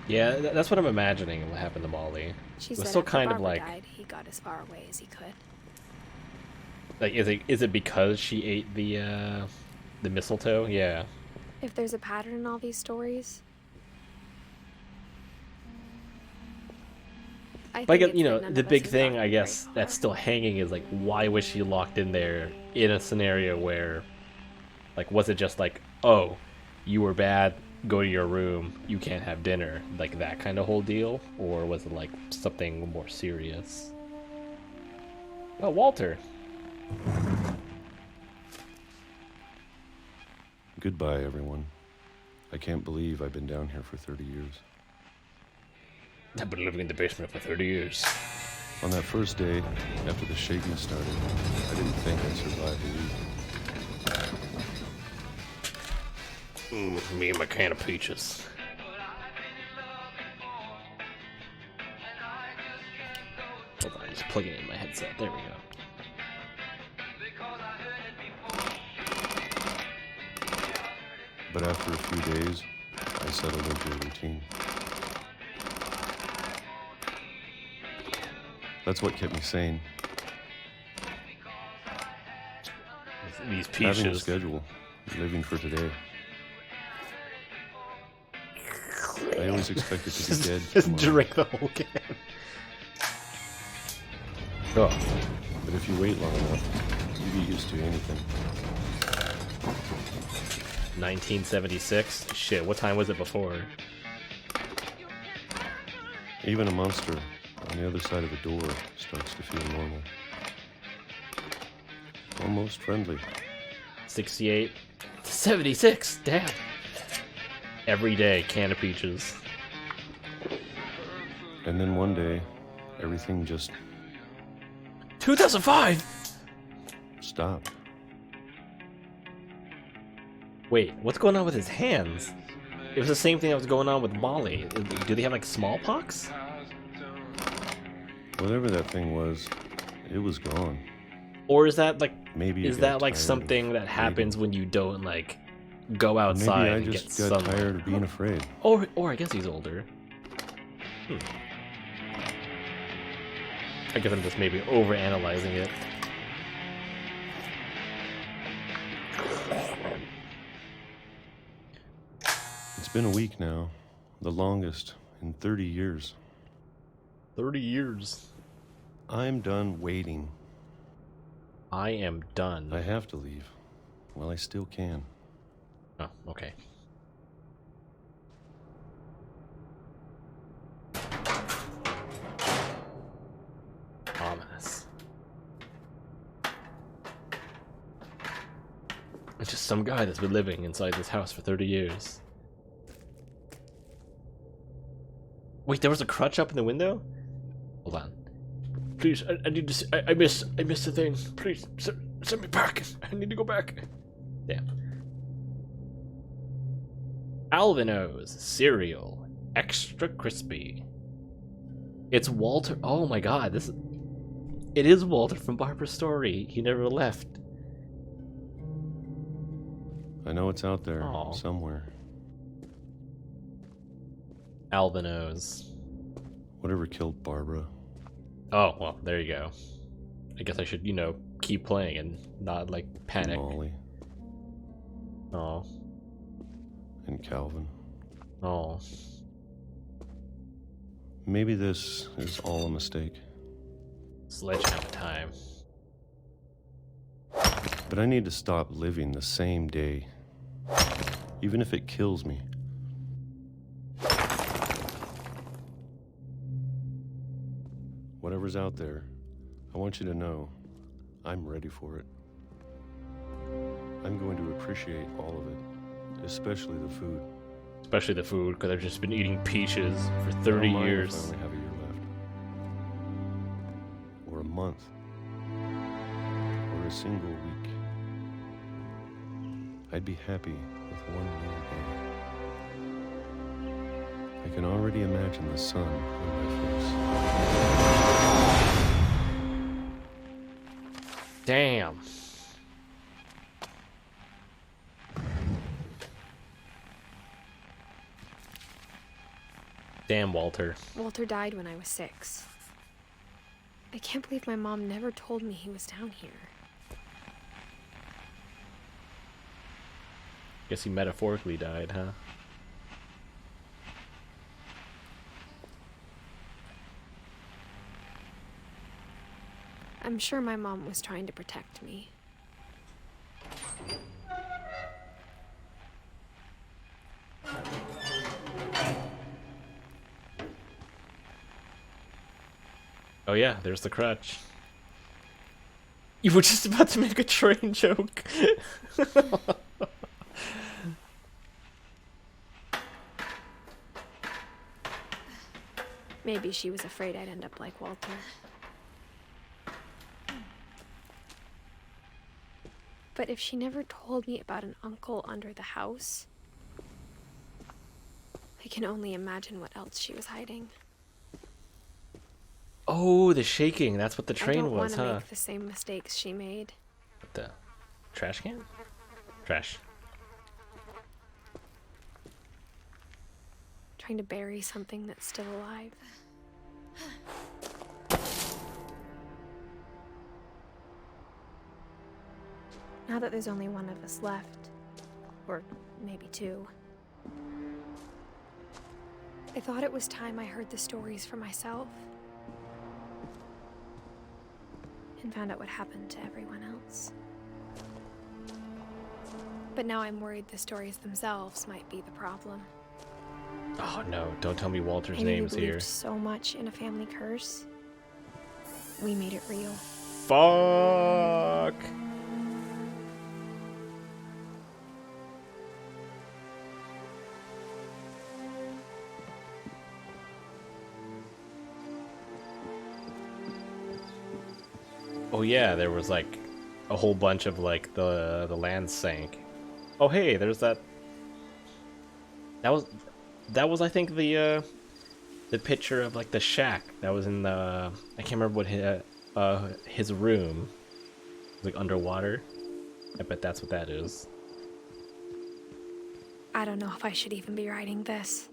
Yeah, that's what I'm imagining what happened to Molly. She It was said still after kind of Barbara like, died, he got as far away as he could. like, is it because she ate the mistletoe? Yeah. If there's a pattern in all these stories, I Like, think it's you know, that none the of us big have thing, gotten I very guess, far. that's still hanging is, like, why was she locked in there in a scenario where, like, was it just like, oh, you were bad, go to your room, you can't have dinner, like that kind of whole deal? Or was it, like, something more serious? Oh, Walter. Goodbye, everyone. I can't believe I've been down here for 30 years. I've been living in the basement for 30 years. On that first day, after the shaking started, I didn't think I'd survive a week. Me and my can of peaches. Hold on, I'm just plugging it in my headset. There we go. But after a few days, I settled into a routine. That's what kept me sane. These Having a peaches. schedule, living for today. I always expected to be dead Just tomorrow. drink the whole can. Oh. But if you wait long enough, you get used to anything. 1976? Shit, what time was it before? Even a monster on the other side of a door starts to feel normal. Almost friendly. 68 to 76, damn. Every day, can of peaches. And then one day, everything just 2005! stopped. Wait, what's going on with his hands? It was the same thing that was going on with Molly. Do they have, like, smallpox? Whatever that thing was, it was gone. Or is that, like, Maybe you is got that, like, tired something of that happens when you don't, like, go Or outside maybe I and just get got sunlight? tired of being afraid. Or I guess he's older. I guess I'm just maybe overanalyzing it. It's been a week now, the longest in 30 years. 30 years. I'm done waiting. I am done. I have to leave. Well, I still can. Oh, okay. Ominous. It's just some guy that's been living inside this house for 30 years. Wait, there was a crutch up in the window? Hold on. Please, I need to see, I missed the thing. Please, send me back. I need to go back. Damn. Alvino's cereal, extra crispy. It's Walter. Oh my god, it is Walter from Barbara's Story. He never left. I know it's out there Aw. somewhere. Alvino's. Whatever killed Barbara. Oh, well, there you go. I guess I should, keep playing and not, like, panic. Molly Oh. and Calvin. Oh. Maybe this is all a mistake. Sledgehammer time. But I need to stop living the same day. Even if it kills me. Whatever's out there, I want you to know I'm ready for it. I'm going to appreciate all of it, especially the food. Especially the food, because I've just been eating peaches for I 30 don't mind if I years. only have a year left. month or a single week. I'd be happy with one new day. I can already imagine the sun on my face. Damn. Damn, Walter. Walter died when I was 6. I can't believe my mom never told me he was down here. Guess he metaphorically died, huh? I'm sure my mom was trying to protect me. Oh yeah, there's the crutch. You were just about to make a train joke. Maybe she was afraid I'd end up like Walter. But if she never told me about an uncle under the house, I can only imagine what else she was hiding. Oh, the shaking. That's what the I train don't was, want to huh? make the same mistakes she made. What the? Trash can? Trash. Trying to bury something that's still alive. Now that there's only one of us left, or maybe 2, I thought it was time I heard the stories for myself and found out what happened to everyone else. But now I'm worried the stories themselves might be the problem. Oh no, don't tell me Walter's Maybe name's we believed here. so much in a family curse. We made it real. Fuck! Oh yeah, there was like a whole bunch of like the land sank. Oh hey, there's that. That was I think the picture of like the shack that was in the, I can't remember what his room. It was, like underwater. I bet that's what that is. I don't know if I should even be writing this.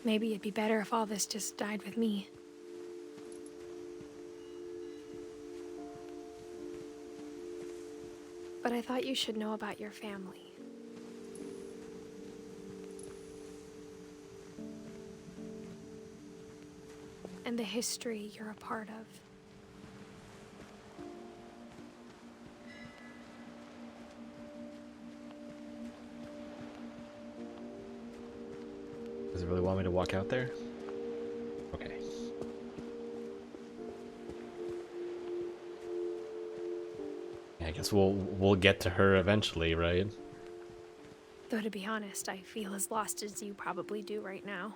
Maybe it'd be better if all this just died with me. But I thought you should know about your family. And the history you're a part of. Does it really want me to walk out there? Okay. I guess we'll get to her eventually, right? Though to be honest, I feel as lost as you probably do right now.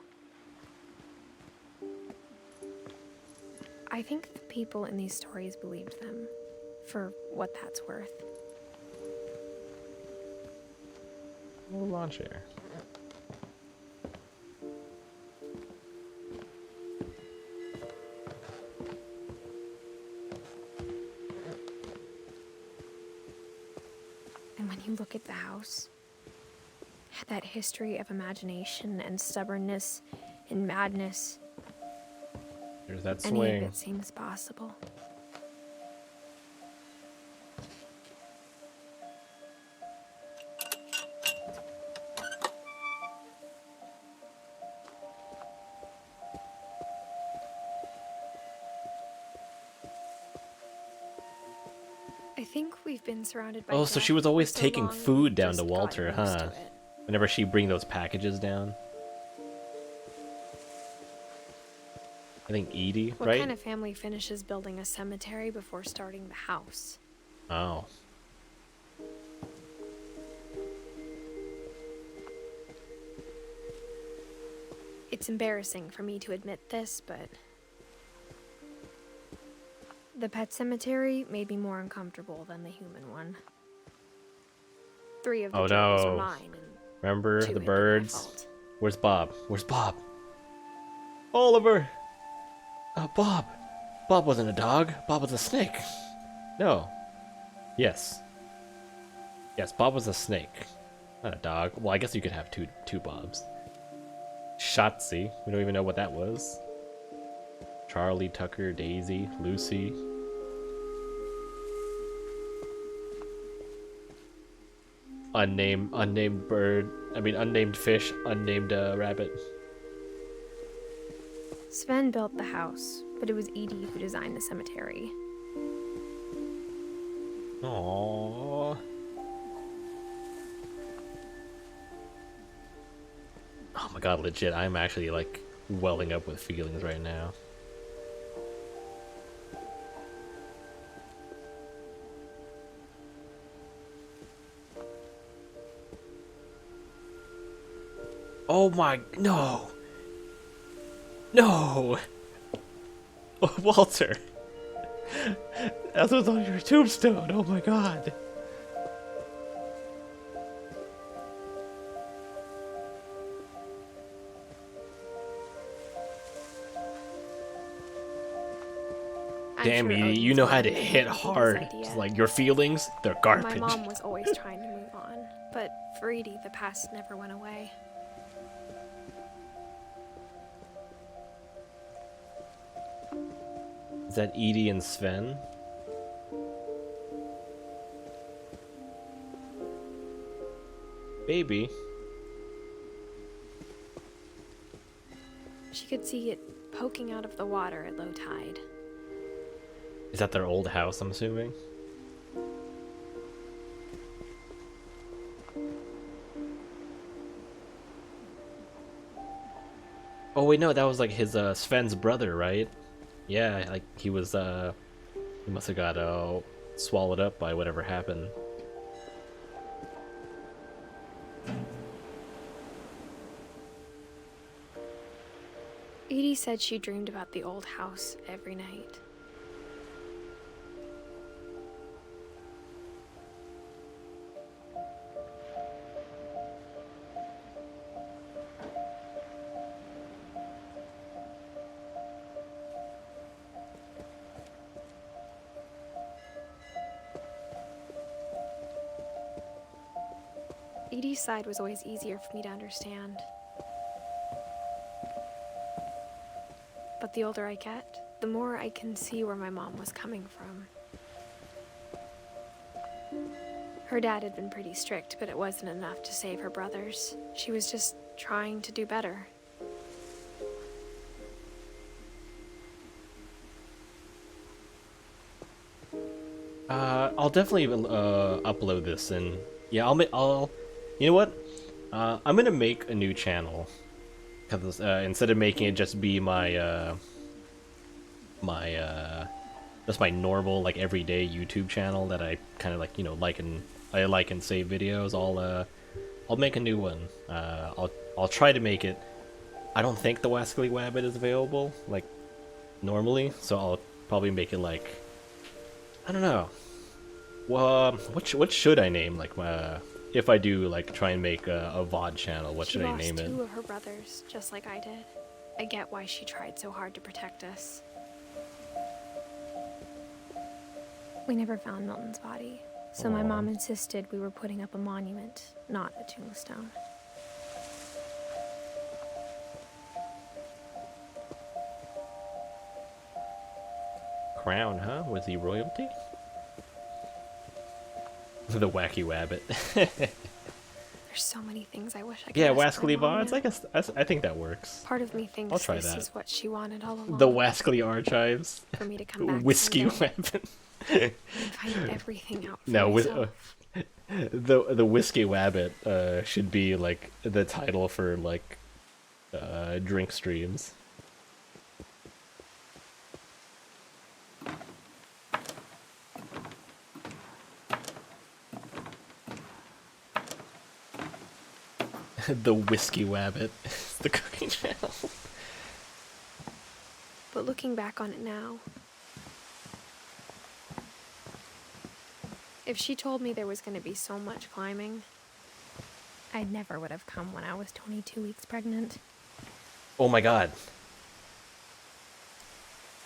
I think the people in these stories believed them, for what that's worth. A little lawn chair. And when you look at the house, that history of imagination and stubbornness and madness, There's that any swing. of it seems possible. I think we've been surrounded by Oh, so death she was for always so taking long, food we down just to got Walter, used huh? to it. Whenever she bring those packages down. I think Edie, What right? kind of family finishes building a cemetery before starting the house? Oh. It's embarrassing for me to admit this, but the pet cemetery made me more uncomfortable than the human one. 3 of the Oh gerbils were no. mine, and Remember 2 the had been my birds? fault. Where's Bob? Where's Bob? Oliver! Bob! Bob wasn't a dog. Bob was a snake. No. Yes. Yes, Bob was a snake. Not a dog. Well, I guess you could have two Bobs. Shotzi. We don't even know what that was. Charlie, Tucker, Daisy, Lucy. Unnamed bird. I mean, unnamed fish, unnamed rabbit. Sven built the house, but it was Edie who designed the cemetery. Aww. Oh my god, legit, I'm actually like welling up with feelings right now. Oh my, no! No! Oh, Walter! That was on your tombstone, oh my god! Damn, sure you Odin's know how mom to didn't hit think it was hard. his idea. Just like your feelings, they're garbage. My mom was always trying to move on, but for Edie, the past never went away. Is that Edie and Sven? Baby. She could see it poking out of the water at low tide. Is that their old house, I'm assuming? Oh wait, no, that was like his Sven's brother, right? Yeah, like he was he must have got swallowed up by whatever happened. Edie said she dreamed about the old house every night. Edie's side was always easier for me to understand. But the older I get, the more I can see where my mom was coming from. Her dad had been pretty strict, but it wasn't enough to save her brothers. She was just trying to do better. I'll definitely upload this, and yeah, I'll you know what? I'm gonna make a new channel, because instead of making it just be my just my normal like everyday YouTube channel that I kind of like, you know, like and save videos. I'll make a new one. I'll try to make it. I don't think TheWasklyWabbit is available like normally, so I'll probably make it like, I don't know. Well, what should I name, like, if I do like try and make a VOD channel? What should I name it? She lost 2 of her brothers, just like I did. I get why she tried so hard to protect us. We never found Milton's body, so my mom insisted we were putting up a monument, not a tombstone. Crown, huh? Was he royalty? The Wacky Wabbit. There's so many things I wish I could Yeah, ask my Waskly mom VODs. now. I guess I think that works. Part of me thinks I'll try this that. is what she wanted all along. The Waskly Archives. For me to come back Whiskey someday Wabbit. and find everything out for No, myself. the Whiskey Wabbit should be like the title for like drink streams. The Whiskey Wabbit. the cooking channel. But looking back on it now, if she told me there was going to be so much climbing, I never would have come when I was 22 weeks pregnant. Oh my god.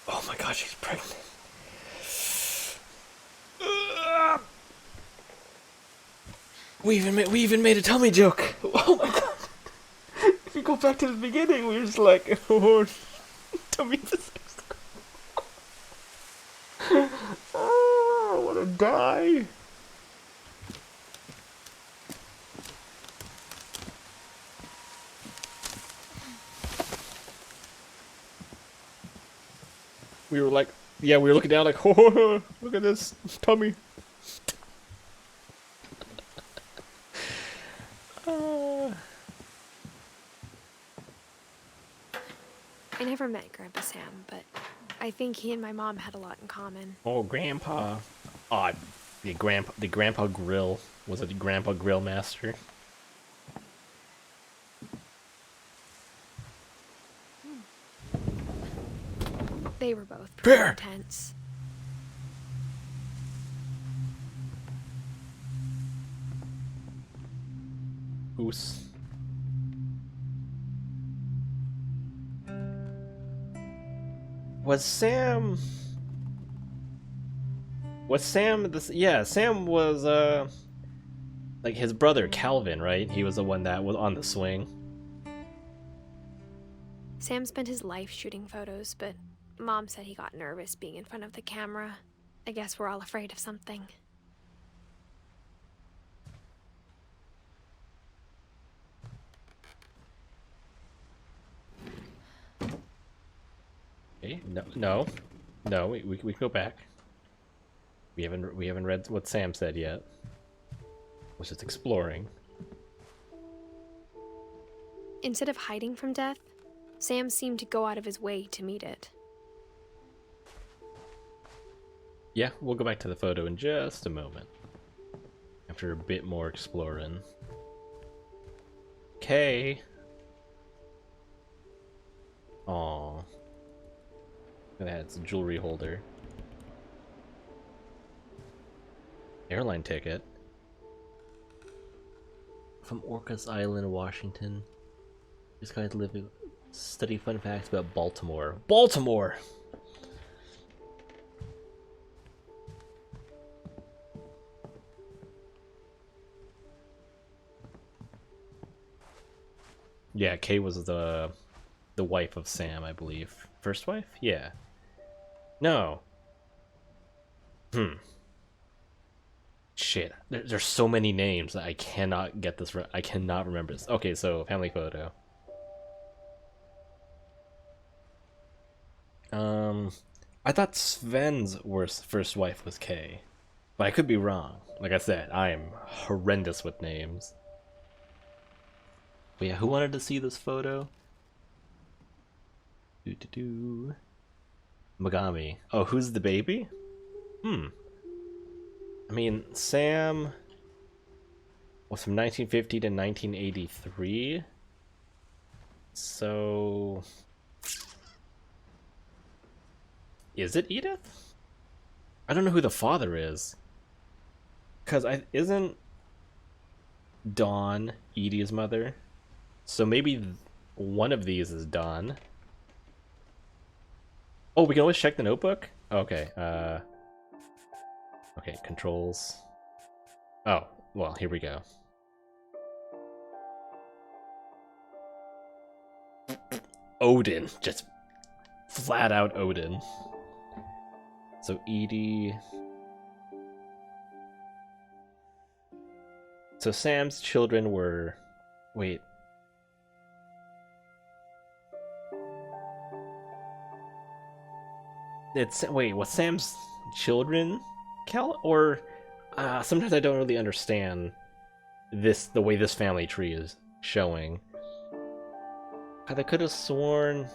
Oh my god, she's pregnant. We even made a tummy joke. Oh my god. If you go back to the beginning, we were just like, oh, tummy physics. Oh, I wanna die. We were like, yeah, we were looking down like, oh, look at this tummy. I never met Grandpa Sam, but I think he and my mom had a lot in common. Oh, Grandpa. Oh, the Grandpa Grill. Was it the Grandpa Grill Master? They were both pretty Bear! intense. Goose. Was Sam this? Yeah, Sam was like his brother Calvin, right? He was the one that was on the swing. Sam spent his life shooting photos, but Mom said he got nervous being in front of the camera. I guess we're all afraid of something. Okay, no. We go back. We haven't read what Sam said yet. Was just exploring. Instead of hiding from death, Sam seemed to go out of his way to meet it. Yeah, we'll go back to the photo in just a moment. After a bit more exploring. Okay. Aww. Look at that, it's a jewelry holder. Airline ticket. From Orcas Island, Washington. This guy's living. Study fun facts about Baltimore. Baltimore! Yeah, Kay was the wife of Sam, I believe. First wife? Yeah. No. Shit. There's so many names that I cannot get this right. I cannot remember this. Okay, so family photo. I thought Sven's first wife was Kay. But I could be wrong. Like I said, I am horrendous with names. But yeah, who wanted to see this photo? Megami. Oh, who's the baby? I mean, Sam was from 1950 to 1983. So... is it Edith? I don't know who the father is. Because isn't Dawn Edie's mother? So maybe one of these is Dawn. Oh, we can always check the notebook? Okay, okay, controls. Oh, well, here we go. Odin, just flat out Odin. So Edie. So Sam's children were... wait. Wait, was Sam's children Cal? Or sometimes I don't really understand the way this family tree is showing. I could have sworn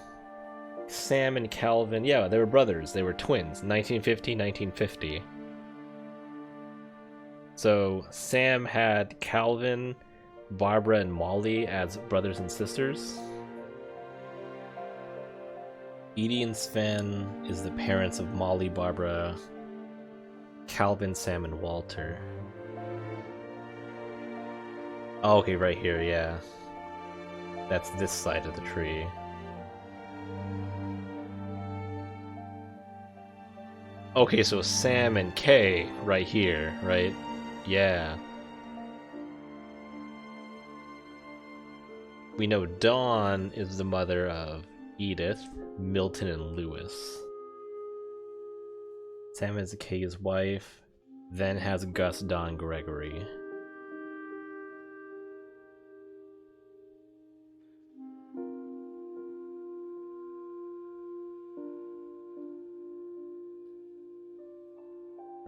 Sam and Calvin, yeah, they were brothers. They were twins, 1950, 1950. So Sam had Calvin, Barbara, and Molly as brothers and sisters. Edie and Sven is the parents of Molly, Barbara, Calvin, Sam, and Walter. Oh, okay, right here, yeah. That's this side of the tree. Okay, so Sam and Kay right here, right? Yeah. We know Dawn is the mother of Edith, Milton, and Lewis. Sam is Kay's wife, then has Gus, Don, Gregory.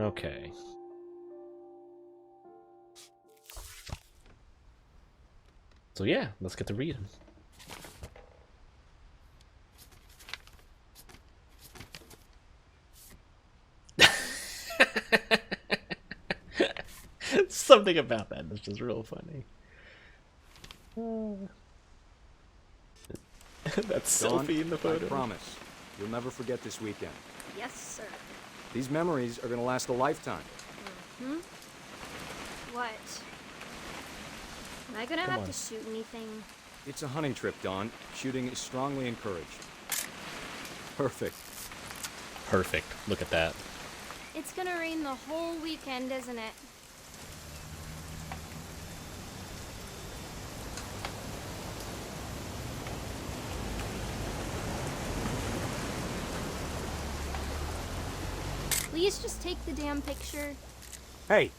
Okay. So yeah, let's get to reading. Something about that is just real funny. That's Dawn, Sophie in the photo. I promise, you'll never forget this weekend. Yes, sir. These memories are gonna last a lifetime. Hmm? What? Am I gonna have to shoot anything? It's a hunting trip, Dawn. Shooting is strongly encouraged. Perfect. Perfect. Look at that. It's gonna rain the whole weekend, isn't it? Please just take the damn picture. Hey,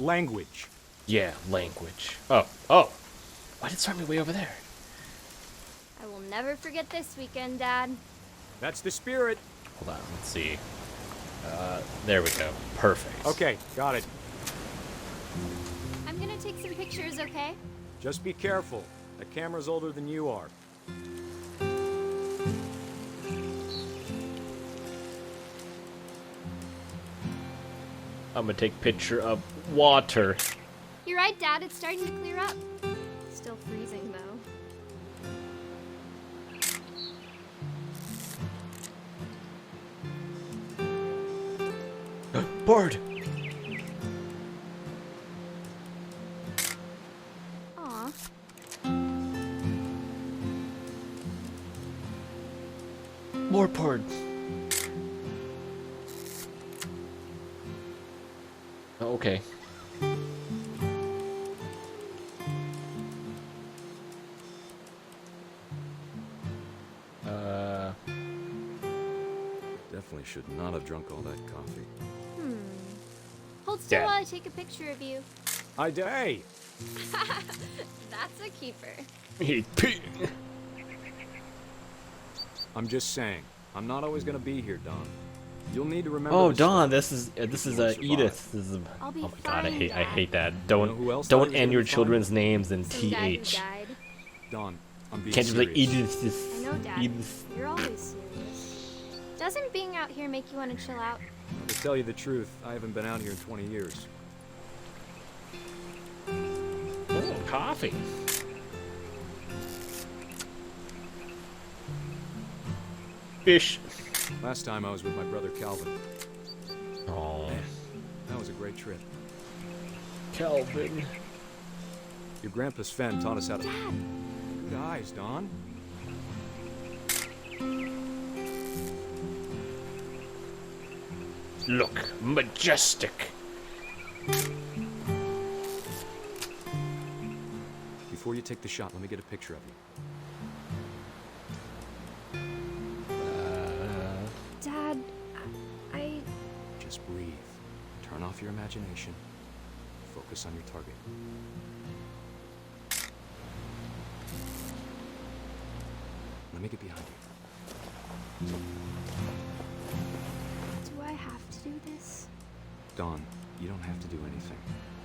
language. Yeah, language. Oh. Why did it start me way over there? I will never forget this weekend, Dad. That's the spirit. Hold on, let's see. There we go. Perfect. Okay, got it. I'm gonna take some pictures, okay? Just be careful. The camera's older than you are. I'm gonna take picture of water. You're right, Dad. It's starting to clear up. Still freezing, though. Bird! Aw. More bird. Oh, okay. Definitely should not have drunk all that coffee. Hold still Dad. while I take a picture of you. Hey! That's a keeper. I'm just saying, I'm not always gonna be here, Don. You'll need to remember. Oh, this Dawn, stuff. this is Survive. Edith. This is I'll be oh my god, I fine, hate Dad. that. You know who else Don't thought he was end gonna your be fine? children's names in Some guy who TH. died. Don, I'm being Can't just be like serious. Edith. I know, Dad. Edith. You're always serious. Doesn't being out here make you want to chill out? To tell you the truth, I haven't been out here in 20 years. Oh, coffee. Fish. Last time I was with my brother Calvin. Oh, Man, that was a great trip. Calvin. Your grandpa Sven taught us how to. Good eyes, Don. Look, majestic. Before you take the shot, let me get a picture of you. Dad, I... Just breathe. Turn off your imagination. Focus on your target. Let me get behind you. Do I have to do this? Don, you don't have to do anything.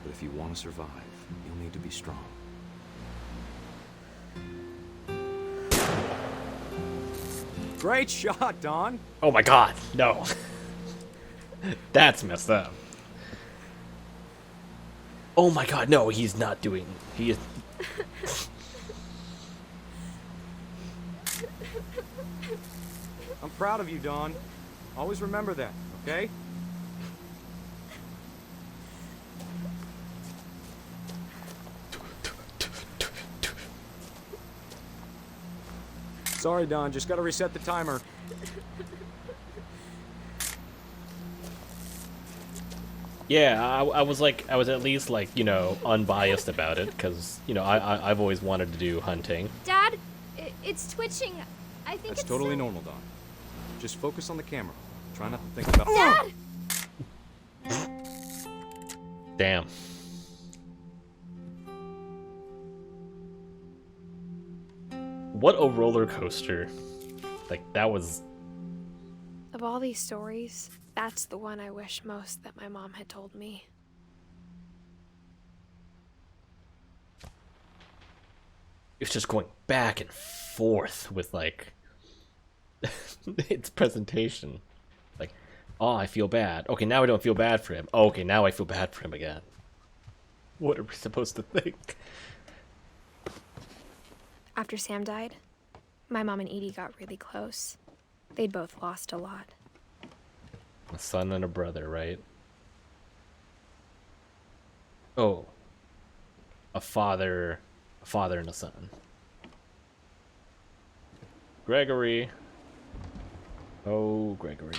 But if you want to survive, you'll need to be strong. Great shot, Don! Oh my god, no. That's messed up. Oh my god, no, he's not doing. He is. I'm proud of you, Dawn. Always remember that, okay? Sorry, Dawn. Just gotta reset the timer. Yeah, I was at least like, you know, unbiased about it, because, you know, I've always wanted to do hunting. Dad, it's twitching. I think That's it's totally normal, Dawn. Just focus on the camera. Try not to think about. Dad! Damn. What a roller coaster. Like, that was... Of all these stories, that's the one I wish most that my mom had told me. It's just going back and forth with, like, its presentation. Like, oh, I feel bad. Okay, now I don't feel bad for him. Oh, okay, now I feel bad for him again. What are we supposed to think? After Sam died, my mom and Edie got really close. They'd both lost a lot. A son and a brother, right? Oh. A father and a son. Gregory. Oh, Gregory.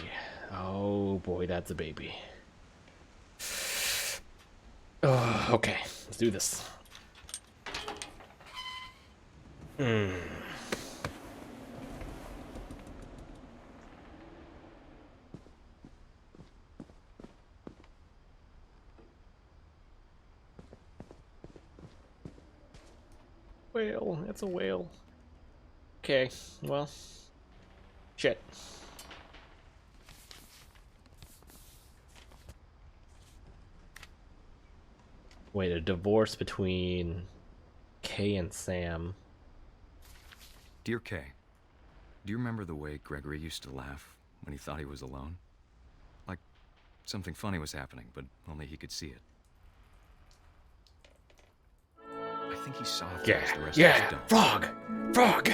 Oh boy, that's a baby. Oh, okay, let's do this. Whale, it's a whale. Okay, well, shit. Wait, a divorce between Kay and Sam. Dear Kay, do you remember the way Gregory used to laugh when he thought he was alone? Like something funny was happening, but only he could see it. I think he saw things the rest of us don't. Frog! Frog!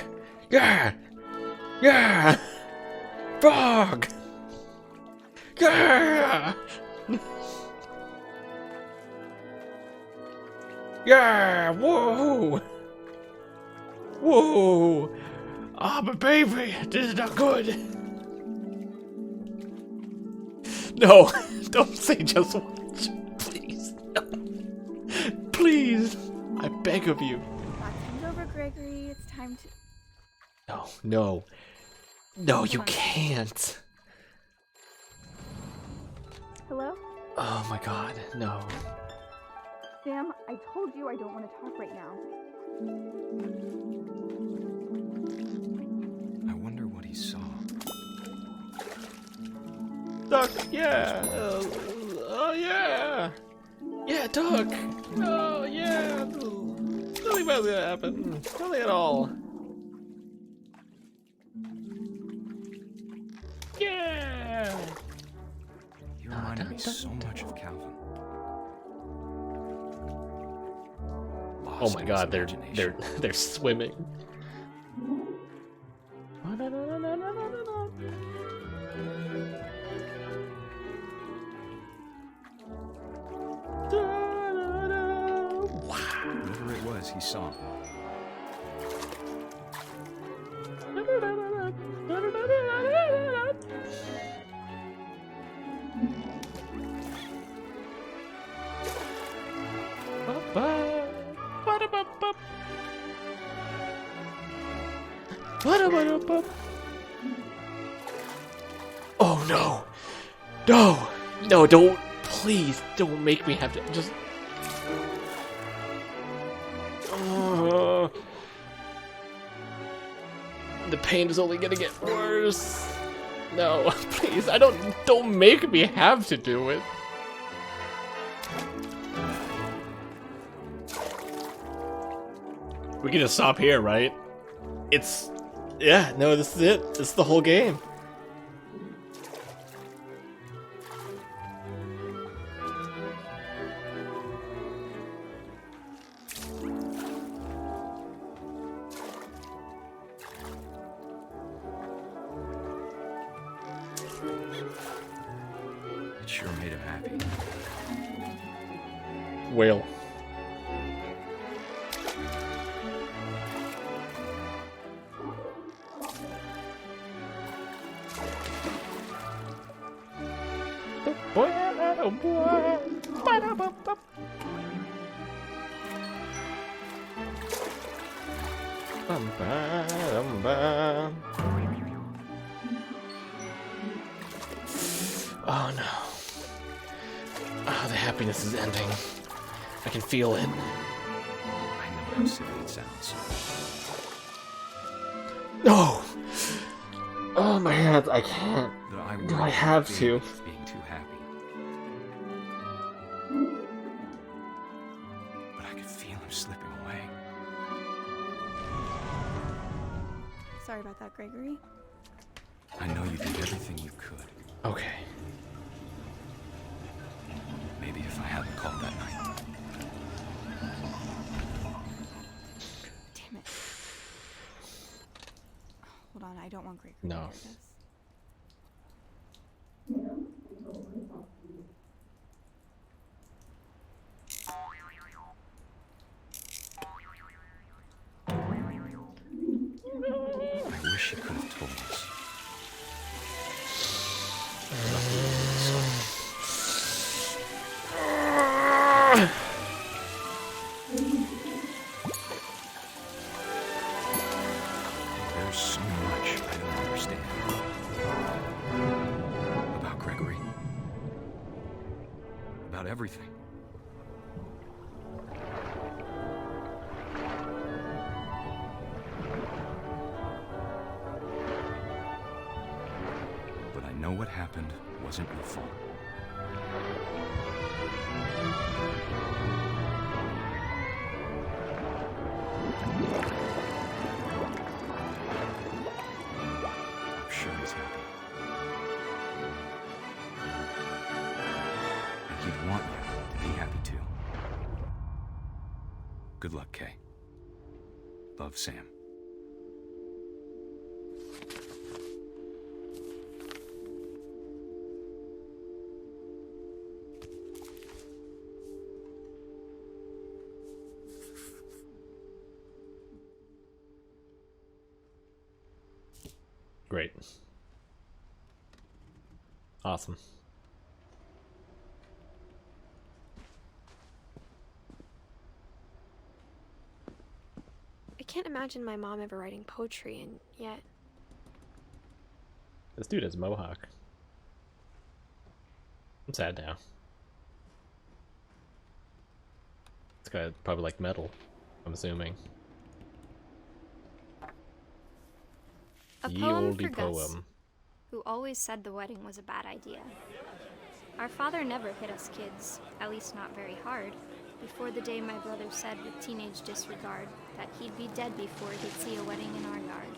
Yeah! Yeah! Frog! Yeah! Yeah! Whoa! Whoa! Ah, but baby, this is not good. No, don't say just watch. Please. No. Please. I beg of you. Time's over, Gregory. It's time to... No, no. No, you can't. Hello? Oh my god, no. Sam, I told you I don't want to talk right now. I wonder what he saw. Duck, yeah. Oh, yeah. Yeah, Duck. Oh, yeah. Nothing about that happened. Nothing at all. Yeah. You reminded me so much of Calvin. Oh my god, they're swimming. Whatever it was, he saw. Oh no! No! No, don't! Please, don't make me have to just... The pain is only gonna get worse. No, please, don't make me have to do it. We can just stop here, right? Yeah, no, this is it. This is the whole game. It sure made him happy. Whale. Oh no. Oh, the happiness is ending. I can feel it. I know how silly it sounds. No! Oh, my hands, I can't. That Do I have to? Being too happy. But I could feel him slipping away. Sorry about that, Gregory. I know you did everything you could. Okay. Maybe if I hadn't called that night. Damn it. Hold on, I don't want Gregory No. to hear this. I wish you could have told us. There's so much I don't understand. About Gregory. About everything. But I know what happened wasn't your fault. I'm sure he's happy. And he'd want you to be happy too. Good luck, Kay. Love, Sam. Great. Awesome. I can't imagine my mom ever writing poetry, and yet This dude has a mohawk. I'm sad now. This guy probably like metal, I'm assuming. A Ye poem olde for Gus, poem. who always said the wedding was a bad idea. Our father never hit us kids, at least not very hard, before the day my brother said with teenage disregard that he'd be dead before he'd see a wedding in our yard.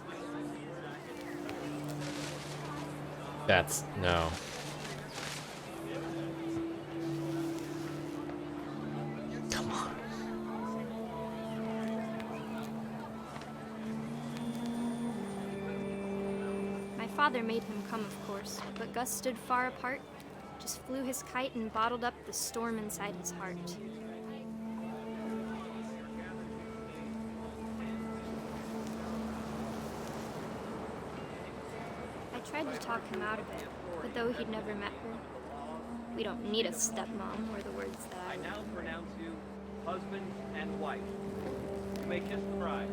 That's no. Come on. My father made him come, of course, but Gus stood far apart, just flew his kite and bottled up the storm inside his heart. I tried to talk him out of it, but though he'd never met her, we don't need a stepmom, were the words that I now pronounce you husband and wife. You may kiss the bride.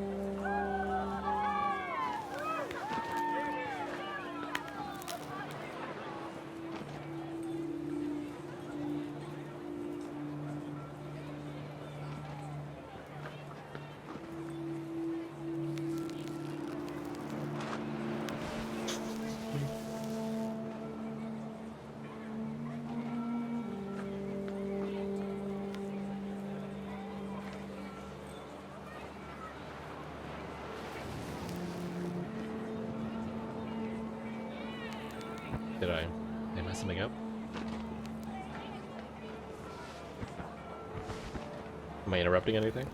Did I mess something up? Am I interrupting anything?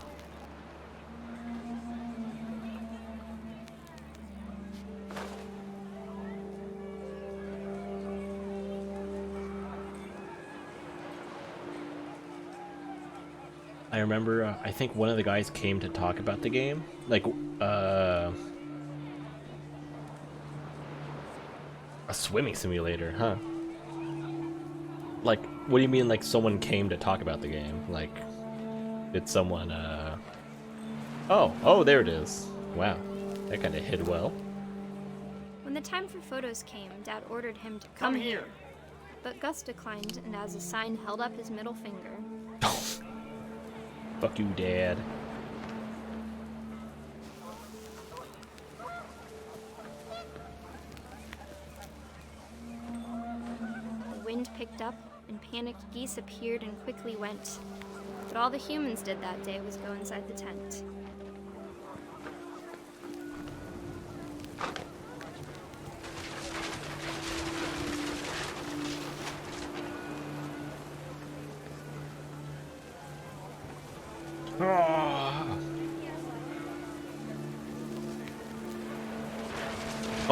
I remember, I think one of the guys came to talk about the game. Like, a swimming simulator, huh? Like, what do you mean, like, someone came to talk about the game? Like, did someone, Oh, there it is. Wow, that kind of hid well. When the time for photos came, Dad ordered him to come here. But Gus declined, and as a sign held up his middle finger. Fuck you, Dad. The wind picked up, and panicked geese appeared and quickly went. But all the humans did that day was go inside the tent.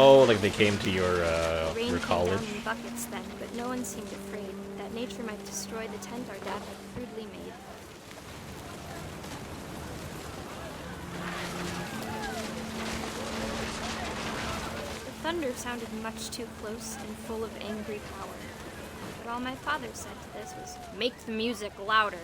Oh, like they came to your Rain college? came down in buckets then, but no one seemed afraid that nature might destroy the tent our dad had crudely made. The thunder sounded much too close and full of angry power. But all my father said to this was, "Make the music louder."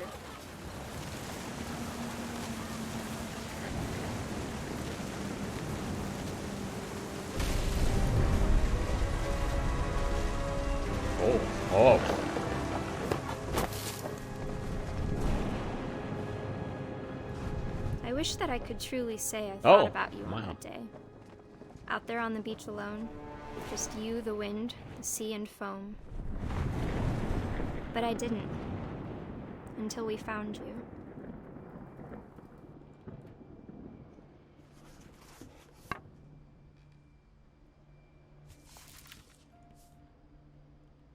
Oh. I wish that I could truly say I Oh, thought about you on wow. that day. Out there on the beach alone, with just you, the wind, the sea, and foam. But I didn't. Until we found you.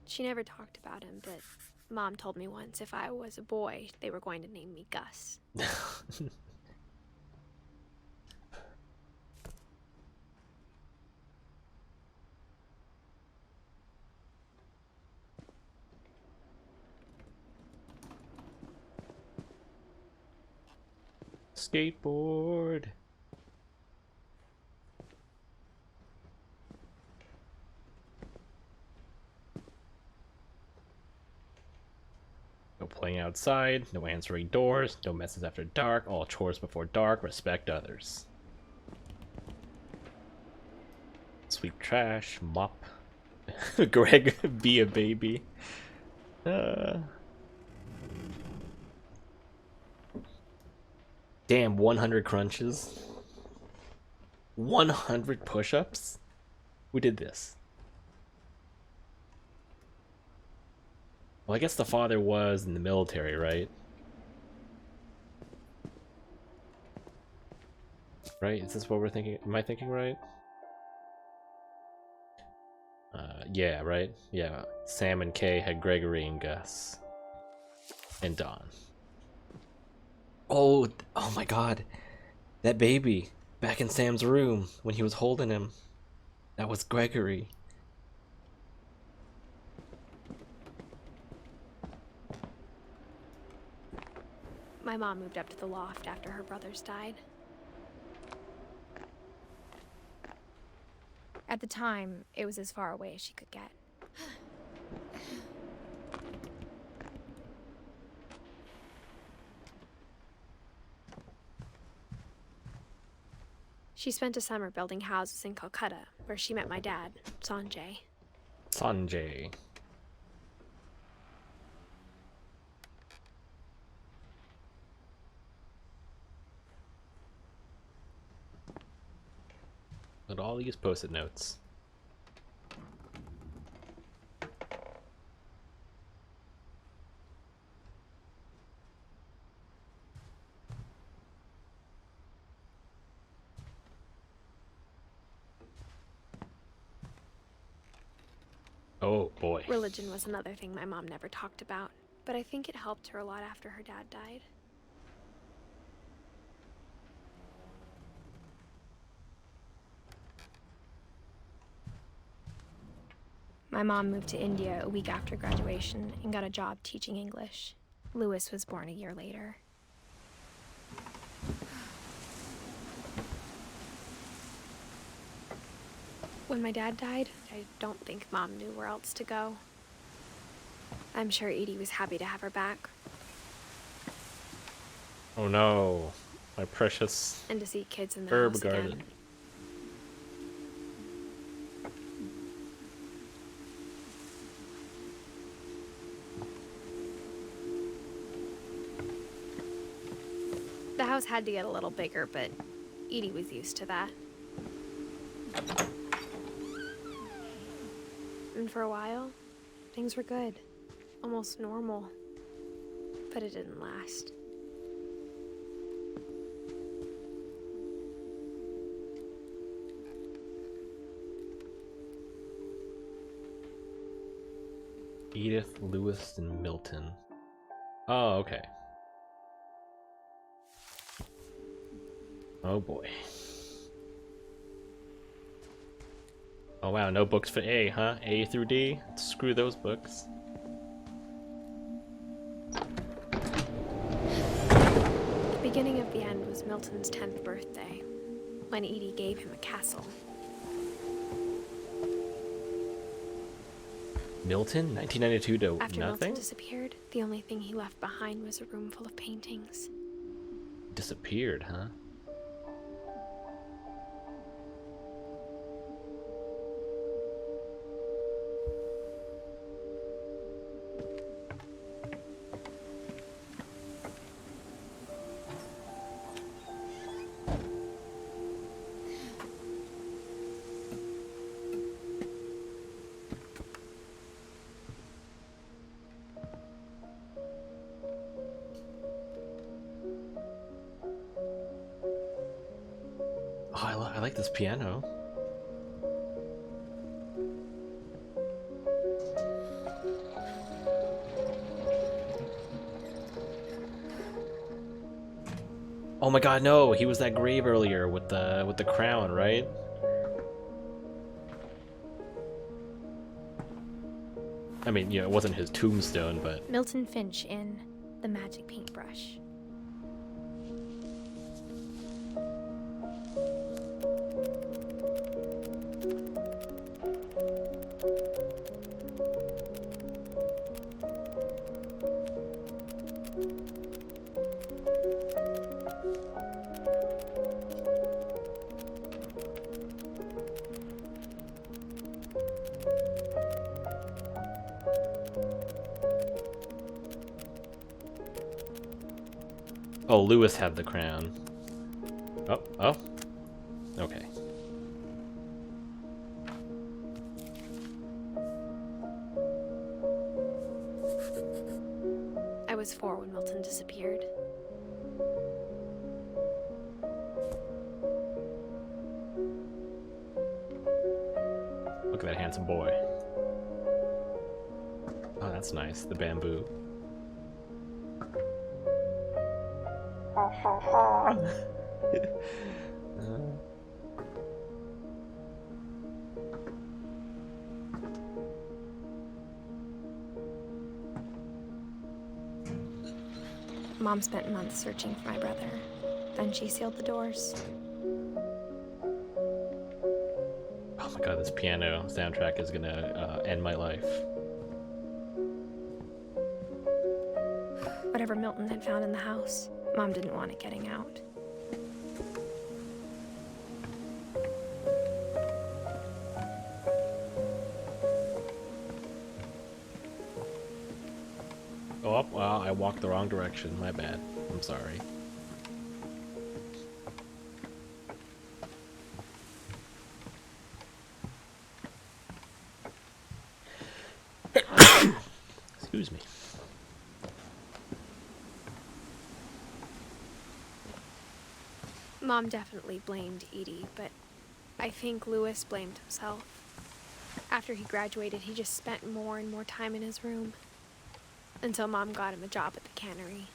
She never talked about him, but Mom told me once if I was a boy, they were going to name me Gus. Skateboard. No playing outside, no answering doors, no messes after dark, all chores before dark, respect others. Sweep trash, mop. Greg, be a baby. Damn, 100 crunches. 100 push-ups? Who did this? Well, I guess the father was in the military, right? Right? Is this what we're thinking? Am I thinking right? Yeah, right? Yeah. Sam and Kay had Gregory and Gus. And Don. Oh my god. That baby back in Sam's room when he was holding him. That was Gregory. My mom moved up to the loft after her brothers died. At the time, it was as far away as she could get. She spent a summer building houses in Calcutta, where she met my dad, Sanjay. Sanjay. Look at all these post-it notes. Oh boy. Religion was another thing my mom never talked about, but I think it helped her a lot after her dad died. My mom moved to India a week after graduation and got a job teaching English. Louis was born a year later. When my dad died, I don't think Mom knew where else to go. I'm sure Edie was happy to have her back. Oh no, my precious And to see kids in the herb house garden. again. The house had to get a little bigger, but Edie was used to that. And for a while, things were good. Almost normal. But it didn't last. Edith, Lewis, and Milton. Oh, okay. Oh boy. Oh wow, no books for A, huh? A through D? Screw those books. The beginning of the end was Milton's 10th birthday, when Edie gave him a castle. Milton? 1992 to After nothing? Milton disappeared, the only thing he left behind was a room full of paintings. Disappeared, huh? Oh, I like this piano. Oh my god, no! He was that grave earlier with the crown, right? I mean, yeah, it wasn't his tombstone, but Milton Finch in The Magic Paintbrush. oh, Lewis had the crown. Oh, okay. I was 4 when Milton disappeared. Look at that handsome boy. Oh, that's nice. The bamboo. Mom spent months searching for my brother. Then she sealed the doors. Oh my god, this piano soundtrack is gonna end my life. Whatever Milton had found in the house, Mom didn't want it getting out. Oh, well, I walked the wrong direction. My bad. I'm sorry. Excuse me. Mom definitely blamed Edie, but I think Lewis blamed himself. After he graduated, he just spent more and more time in his room. Until Mom got him a job at the cannery.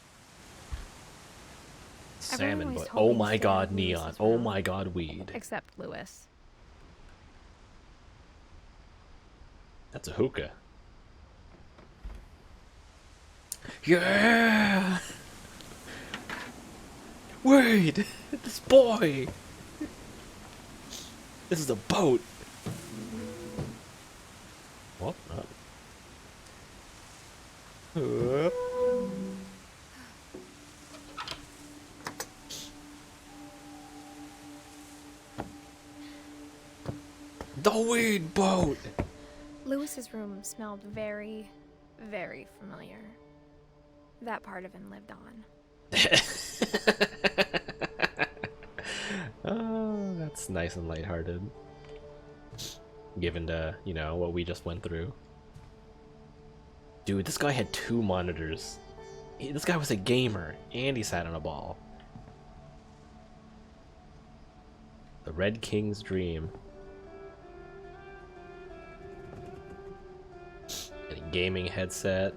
Salmon, always but told me oh to my stay out god, of neon. Lewis's Oh room. my god, weed. Except Lewis. That's a hookah. Yeah! Wait! This boy! This is a boat! Well, the weed boat! Lewis's room smelled very, very familiar. That part of him lived on. Oh, that's nice and lighthearted. Given the, you know, what we just went through. Dude, this guy had 2 monitors. This guy was a gamer, and he sat on a ball. The Red King's dream. And a gaming headset.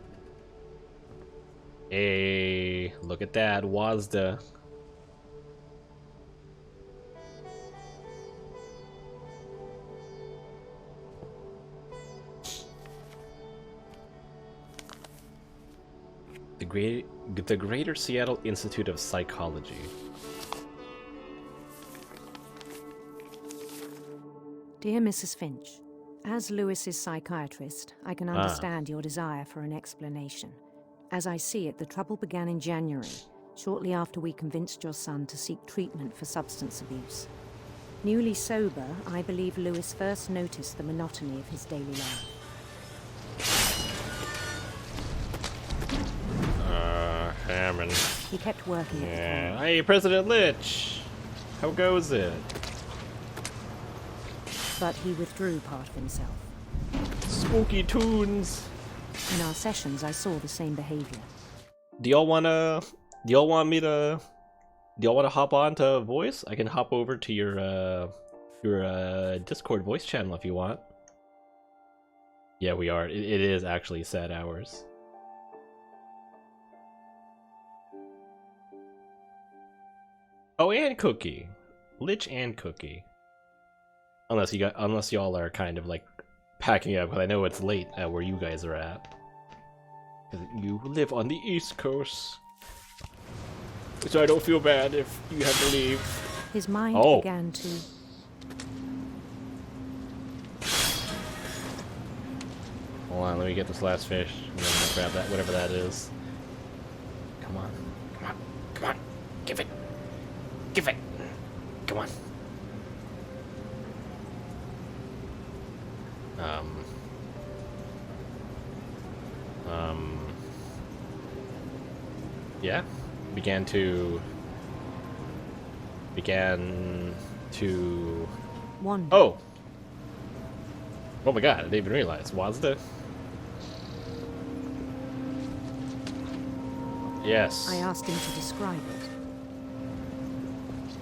Hey, look at that, Wazda. The Greater Seattle Institute of Psychology. Dear Mrs. Finch, as Lewis's psychiatrist, I can understand your desire for an explanation. As I see it, the trouble began in January, shortly after we convinced your son to seek treatment for substance abuse. Newly sober, I believe Lewis first noticed the monotony of his daily life. Hammond. He kept working at the farm. Hey, President Litch! How goes it? But he withdrew part of himself. Spooky tunes! In our sessions, I saw the same behavior. Do y'all want to hop on to voice? I can hop over to your Discord voice channel if you want. Yeah, we are. It is actually sad hours. Oh, and Cookie. Lich and Cookie. Unless y'all are kind of like packing up, because I know it's late at where you guys are at. You live on the East Coast. So I don't feel bad if you have to leave. His mind began to... Hold on, let me get this last fish, and then I'll grab that, whatever that is. Come on. Come on. Come on. Give it. Give it. Come on. Yeah. Began to Wonder. Oh my god, I didn't even realize. Wazda? Yes. I asked him to describe it.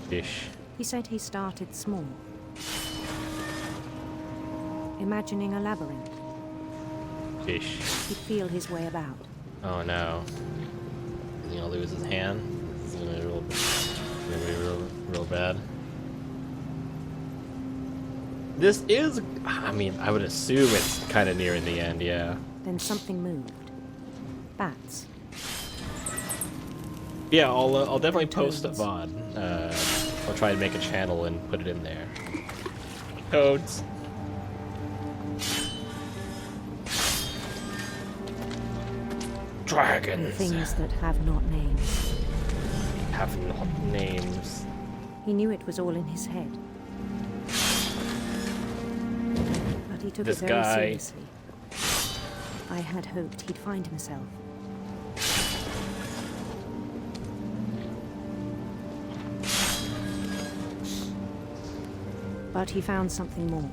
Fish. He said he started small, imagining a labyrinth. Fish. He'd feel his way about. Oh no. Is he gonna lose his hand? This is gonna be real bad. This is, I mean, I would assume it's kind of nearing the end, yeah. Then something moved. Bats. Yeah, I'll definitely post a VOD. I'll try to make a channel and put it in there. Toads. Dragons. Things that have not names. Have not names. He knew it was all in his head. But he took it very seriously. I had hoped he'd find himself. But he found something more.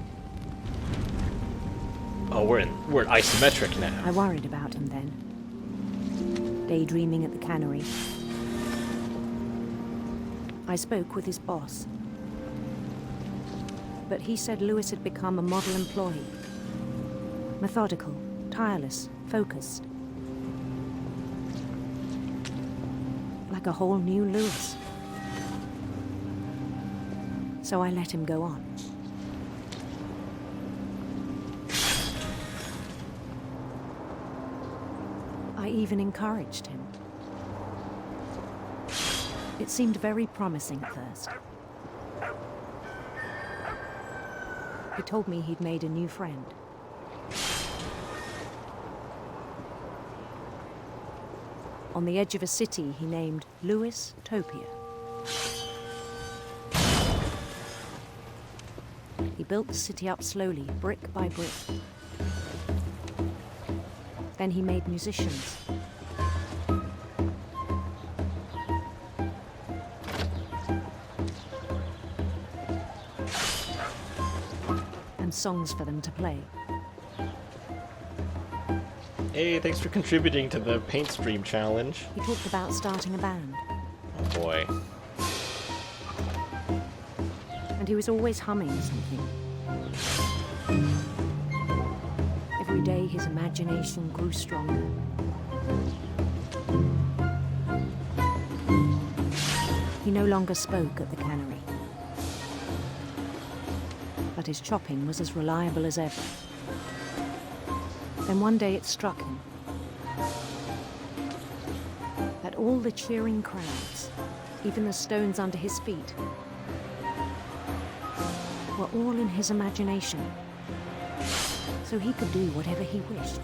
Oh, we're isometric now. I worried about him then. Daydreaming at the cannery. I spoke with his boss. But he said Lewis had become a model employee. Methodical, tireless, focused. Like a whole new Lewis. So I let him go on. I even encouraged him. It seemed very promising at first. He told me he'd made a new friend. on the edge of a city he named Lewis Topia. He built the city up slowly, brick by brick. Then he made musicians. And songs for them to play. Hey, thanks for contributing to the paint stream challenge. He talked about starting a band. Oh boy. And he was always humming something. Every day his imagination grew stronger. He no longer spoke at the cannery. But his chopping was as reliable as ever. Then one day it struck him that all the cheering crowds, even the stones under his feet, were all in his imagination, so he could do whatever he wished.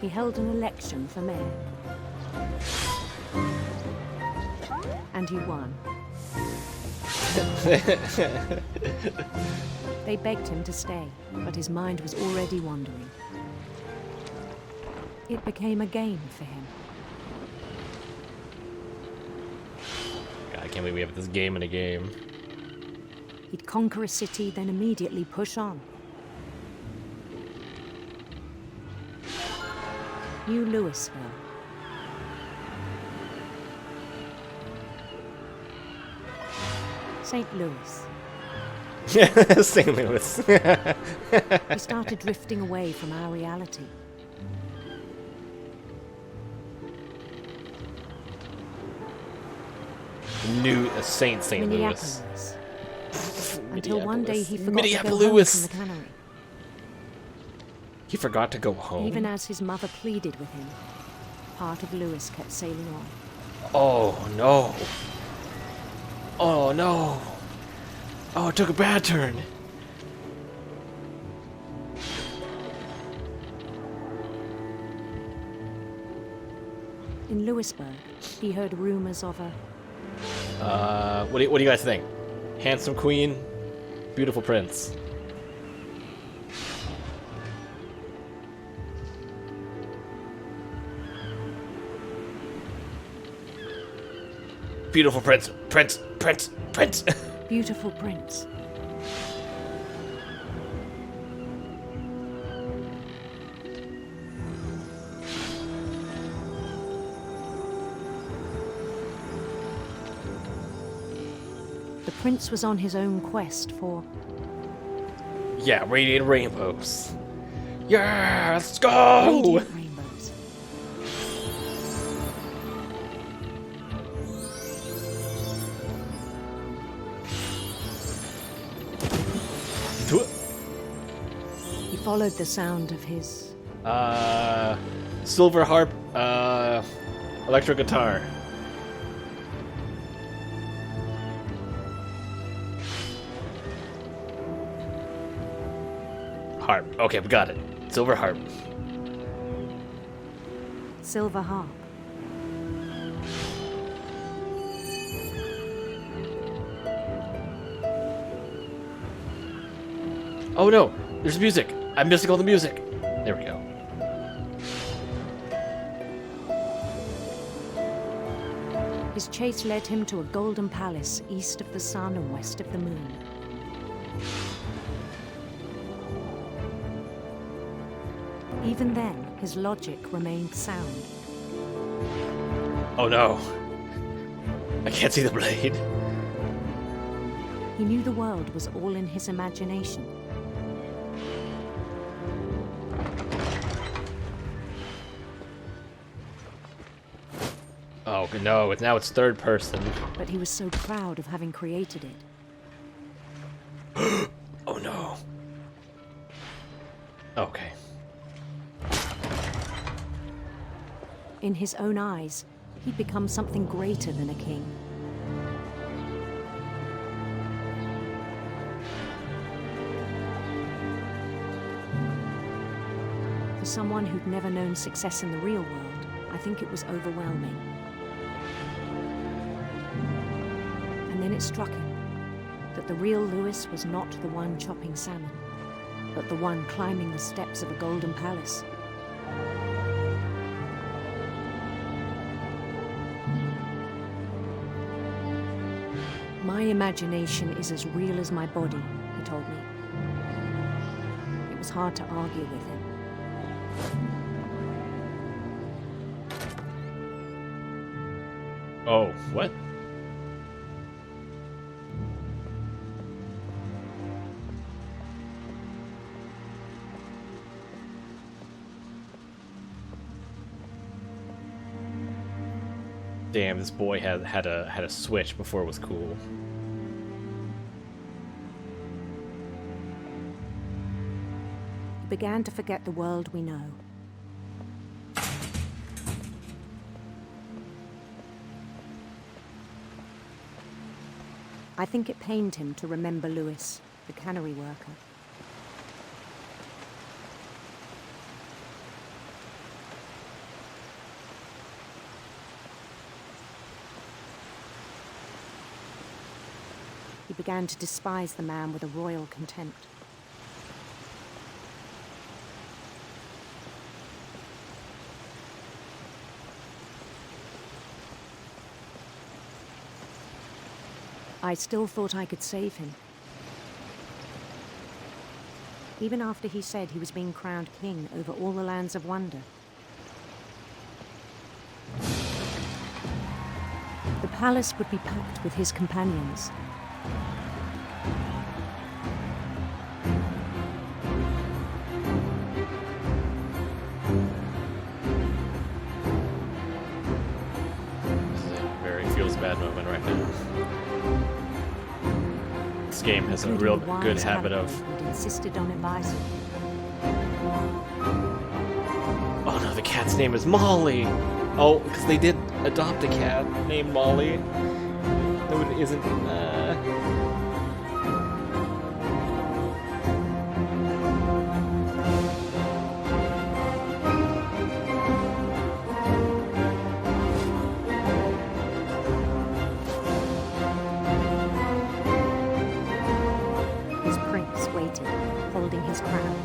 He held an election for mayor, and he won. They begged him to stay, but his mind was already wandering. It became a game for him. God, I can't believe we have this game in a game. He'd conquer a city, then immediately push on. New Louisville. St. Louis. St. Louis. We started drifting away from our reality. New St. Louis. Minneapolis. Until one day he forgot to go home Minneapolis. from the cannery. He forgot to go home? Even as his mother pleaded with him, part of Louis kept sailing on. Oh no. Oh no. Oh, it took a bad turn. In Louisburg, he heard rumors of a... What do you guys think? Handsome queen, beautiful prince. Beautiful prince, prince. Beautiful prince. The prince was on his own quest for... Yeah, radiant rainbows. Yeah, let's go! Radiant rainbows. He followed the sound of his... silver harp, electric guitar. Harp. Okay, we got it. Silver harp. Silver harp. Oh no, there's music. I'm missing all the music. There we go. His chase led him to a golden palace east of the sun and west of the moon. Even then, his logic remained sound. Oh no. I can't see the blade. He knew the world was all in his imagination. Oh no, now it's third person. But he was so proud of having created it. Oh no. Okay. In his own eyes, he'd become something greater than a king. someone who'd never known success in the real world, I think it was overwhelming. And then it struck him that the real Lewis was not the one chopping salmon, but the one climbing the steps of a golden palace. My imagination is as real as my body, he told me. It was hard to argue with him. Oh, what? Damn, this boy had a switch before it was cool. He began to forget the world we know. I think it pained him to remember Lewis, the cannery worker. He began to despise the man with a royal contempt. I still thought I could save him. Even after he said he was being crowned king over all the lands of wonder. The palace would be packed with his companions. This is a very feels bad moment right now. This game has a real good habit of... insisted on advising. Oh no, the cat's name is Molly! Oh, because they did adopt a cat named Molly. No, it isn't... His prince waited, holding his crown.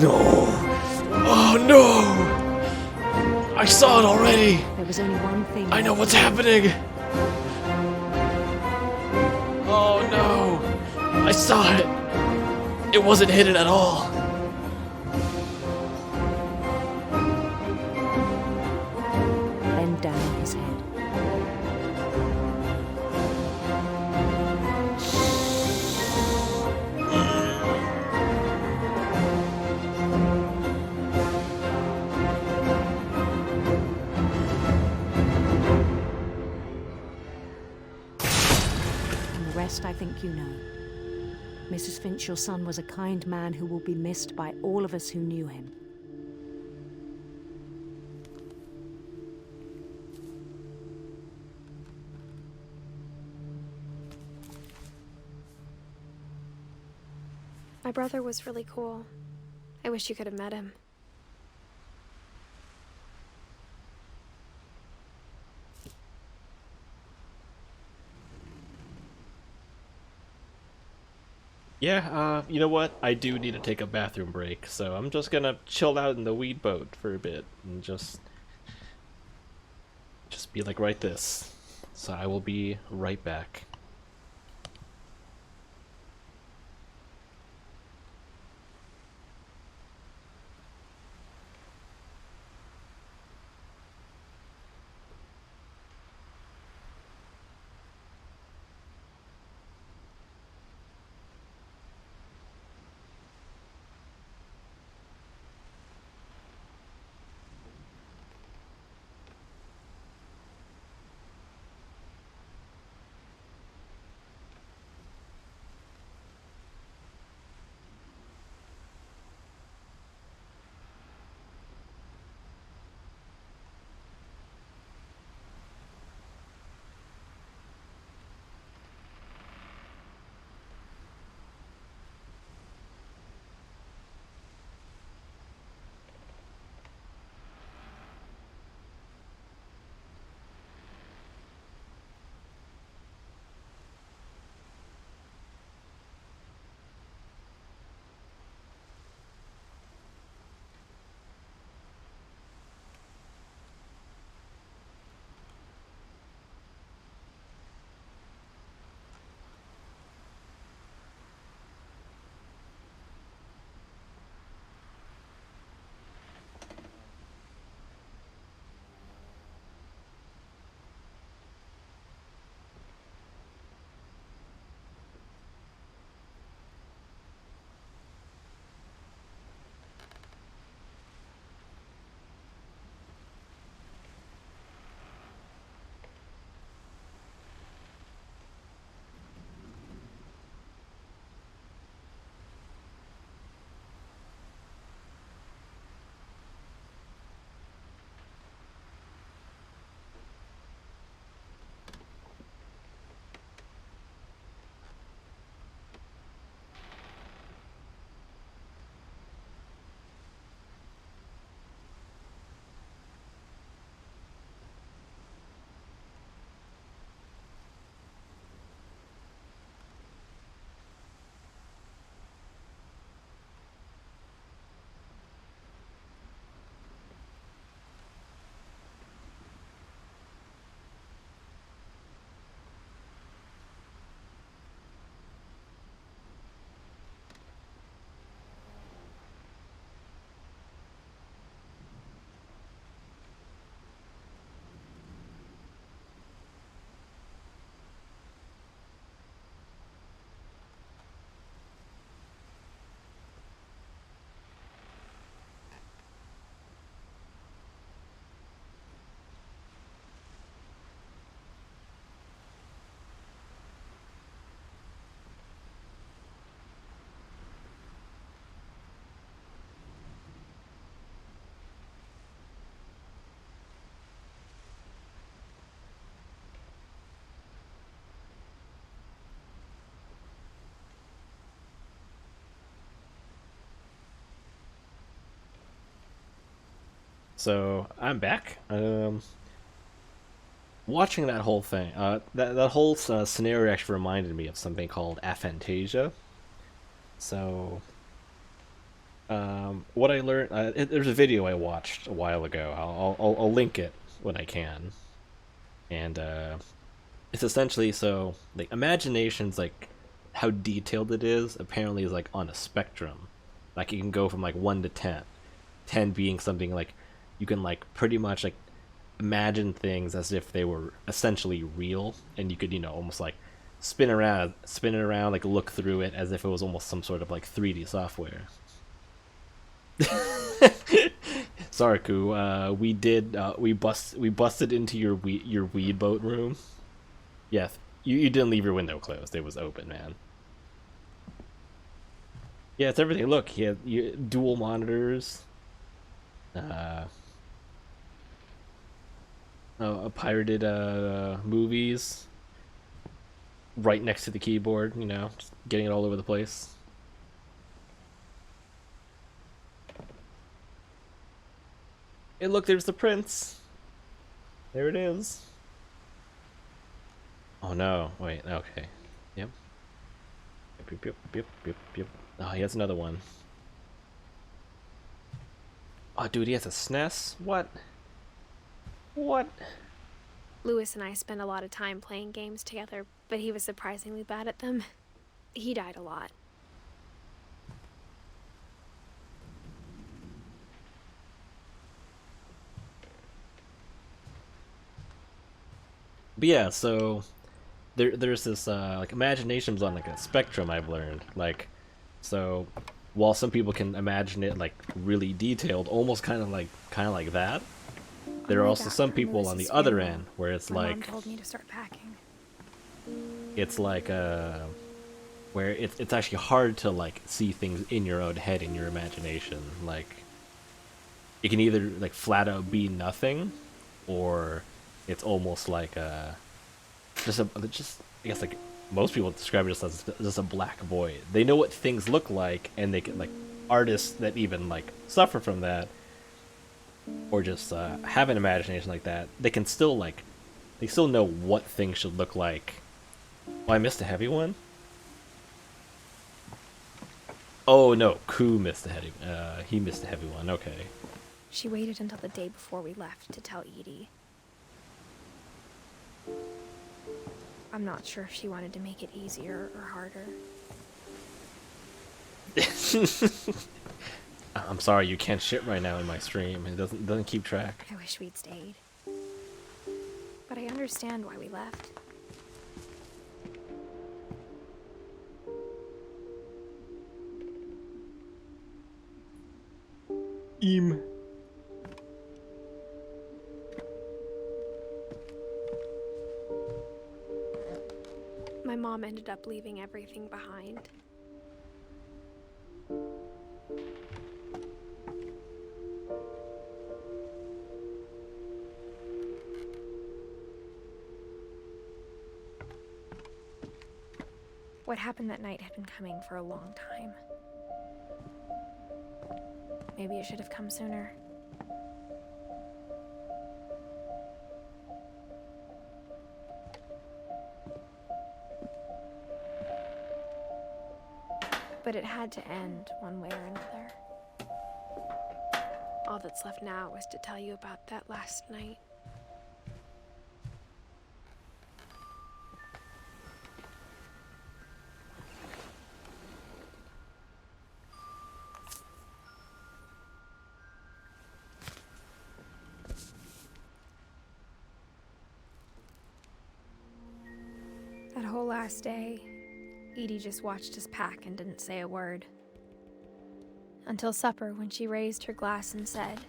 No! Oh no! I saw it already! There was only one thing. I know what's happening! Oh no! I saw it! It wasn't hidden at all! Bend down his head. I think you know. Mrs. Finch, your son was a kind man who will be missed by all of us who knew him. My brother was really cool. I wish you could have met him. Yeah, you know what? I do need to take a bathroom break, so I'm just gonna chill out in the weed boat for a bit and just be like right this. So I will be right back. So I'm back. Watching that whole thing, that whole scenario actually reminded me of something called aphantasia. So, what I learned, there's a video I watched a while ago. I'll link it when I can, and it's essentially so like imagination's like how detailed it is. Apparently, is like on a spectrum. Like it can go from like 1 to 10, 10 being something like you can like pretty much like imagine things as if they were essentially real, and you could, you know, almost like spin it around, like look through it as if it was almost some sort of like 3D software. Sorry, Ku. We busted into your weed boat room. Yeah, you didn't leave your window closed. It was open, man. Yeah, it's everything. Look, you dual monitors. Pirated movies right next to the keyboard, you know, just getting it all over the place. Hey, look, there's the prince. There it is. Oh no, wait, okay. Yep. Yep. Oh, he has another one. Oh, dude, he has a SNES? What? What? Lewis and I spent a lot of time playing games together, but he was surprisingly bad at them. He died a lot. But yeah, so there's this like imagination's on like a spectrum, I've learned. Like, so while some people can imagine it like really detailed, almost kind of like that, there are also some people on the other end where it's My like mom told me to start packing. it's like where it's actually hard to like see things in your own head, in your imagination. Like it can either like flat out be nothing, or it's almost like just I guess like most people describe it as just a black void. They know what things look like, and they can, like, artists that even like suffer from that or just have an imagination like that, they can still like they still know what things should look like. Oh, I missed a heavy one. Oh no, Ku missed a heavy. He missed a heavy one. Okay. She waited until the day before we left to tell Edie. I'm not sure if she wanted to make it easier or harder. I'm sorry, you can't shit right now in my stream. It doesn't keep track. I wish we'd stayed. But I understand why we left. My mom ended up leaving everything behind. What happened that night had been coming for a long time. Maybe it should have come sooner. But it had to end one way or another. All that's left now is to tell you about that last night. That whole last day, Edie just watched us pack and didn't say a word. Until supper, when she raised her glass and said,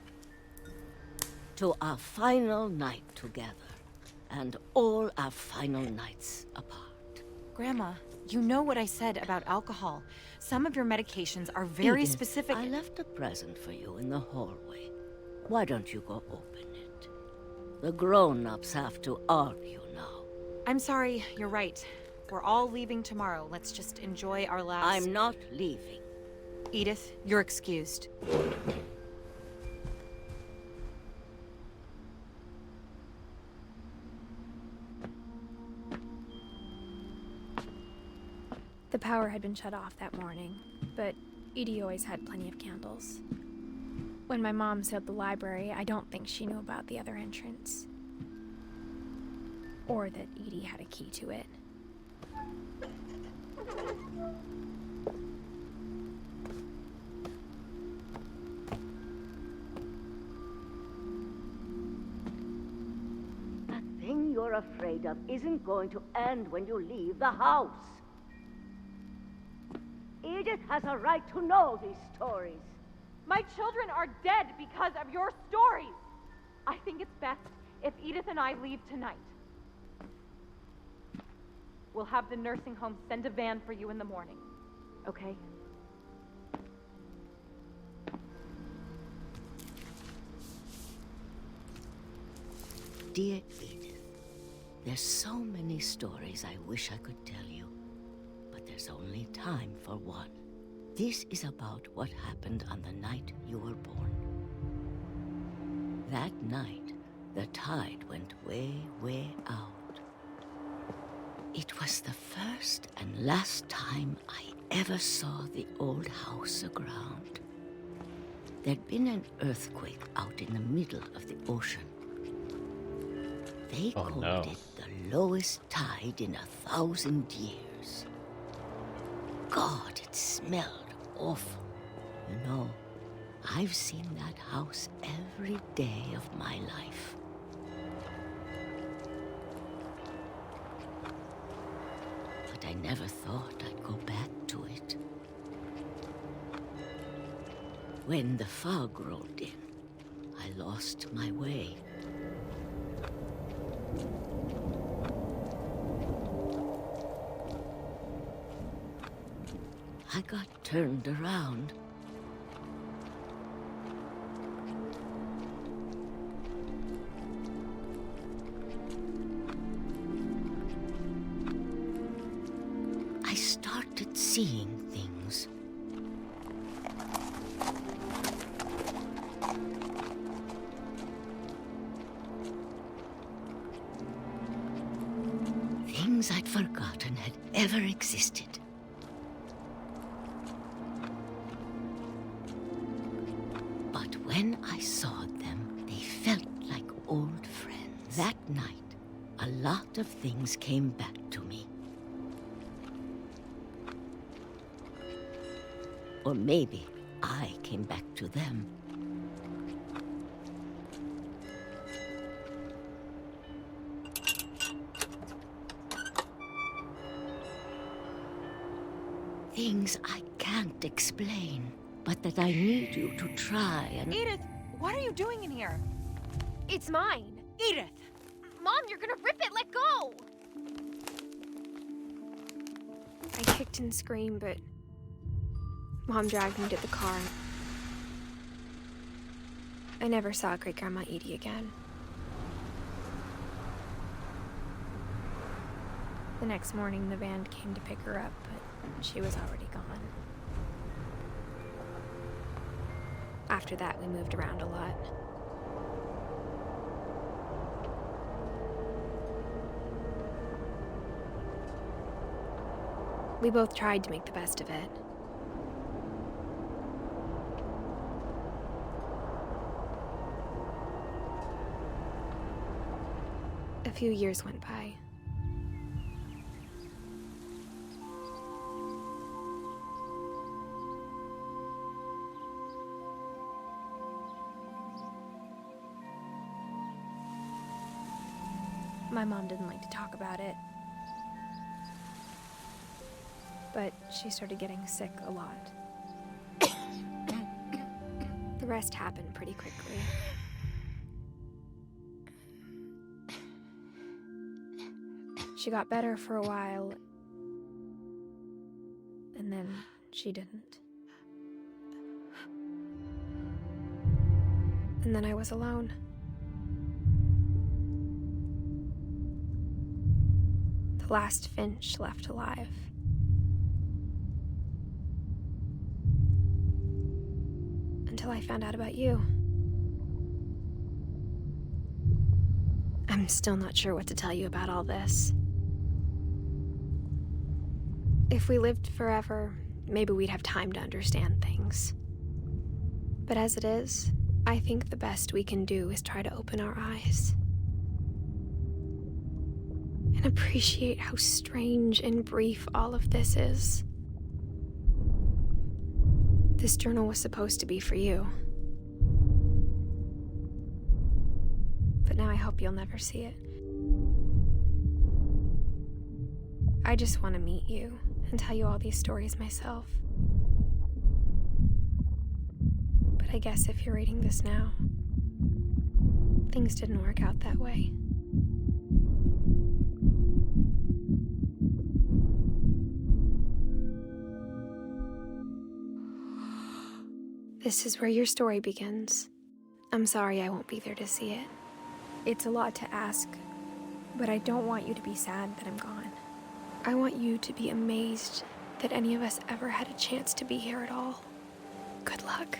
"To our final night together, and all our final nights apart." Grandma, you know what I said about alcohol. Some of your medications are very Edith, specific. I left a present for you in the hallway. Why don't you go open it? The grown-ups have to argue now. I'm sorry, you're right. We're all leaving tomorrow. Let's just enjoy our last... I'm not leaving. Edith, you're excused. The power had been shut off that morning, but Edie always had plenty of candles. When my mom sealed the library, I don't think she knew about the other entrance. Or that Edie had a key to it. The thing you're afraid of isn't going to end when you leave the house. Edith has a right to know these stories. My children are dead because of your stories. I think it's best if Edith and I leave tonight. We'll have the nursing home send a van for you in the morning, okay? Dear Edith, there's so many stories I wish I could tell you, but there's only time for one. This is about what happened on the night you were born. That night, the tide went way, way out. It was the first and last time I ever saw the old house aground. There'd been an earthquake out in the middle of the ocean. They called it the lowest tide in 1,000 years. God, it smelled awful. You know, I've seen that house every day of my life. But I never thought I'd go back to it. When the fog rolled in, I lost my way. I got turned around. I started seeing things. Things I'd forgotten had ever existed. But when I saw them, they felt like old friends. That night, a lot of things came back to me. Or maybe I came back to them. Things I can't explain, but that I need you to try and... Edith, what are you doing in here? It's mine. Edith! Mom, you're gonna rip it! Let go! I kicked and screamed, but Mom dragged me to the car. I never saw Great-Grandma Edie again. The next morning, the van came to pick her up, but she was already gone. After that, we moved around a lot. We both tried to make the best of it. A few years went by. My mom didn't like to talk about it, but she started getting sick a lot. The rest happened pretty quickly. She got better for a while, and then she didn't. And then I was alone. The last Finch left alive. Until I found out about you. I'm still not sure what to tell you about all this. If we lived forever, maybe we'd have time to understand things. But as it is, I think the best we can do is try to open our eyes. And appreciate how strange and brief all of this is. This journal was supposed to be for you. But now I hope you'll never see it. I just want to meet you and tell you all these stories myself. But I guess if you're reading this now, things didn't work out that way. This is where your story begins. I'm sorry I won't be there to see it. It's a lot to ask, but I don't want you to be sad that I'm gone. I want you to be amazed that any of us ever had a chance to be here at all. Good luck.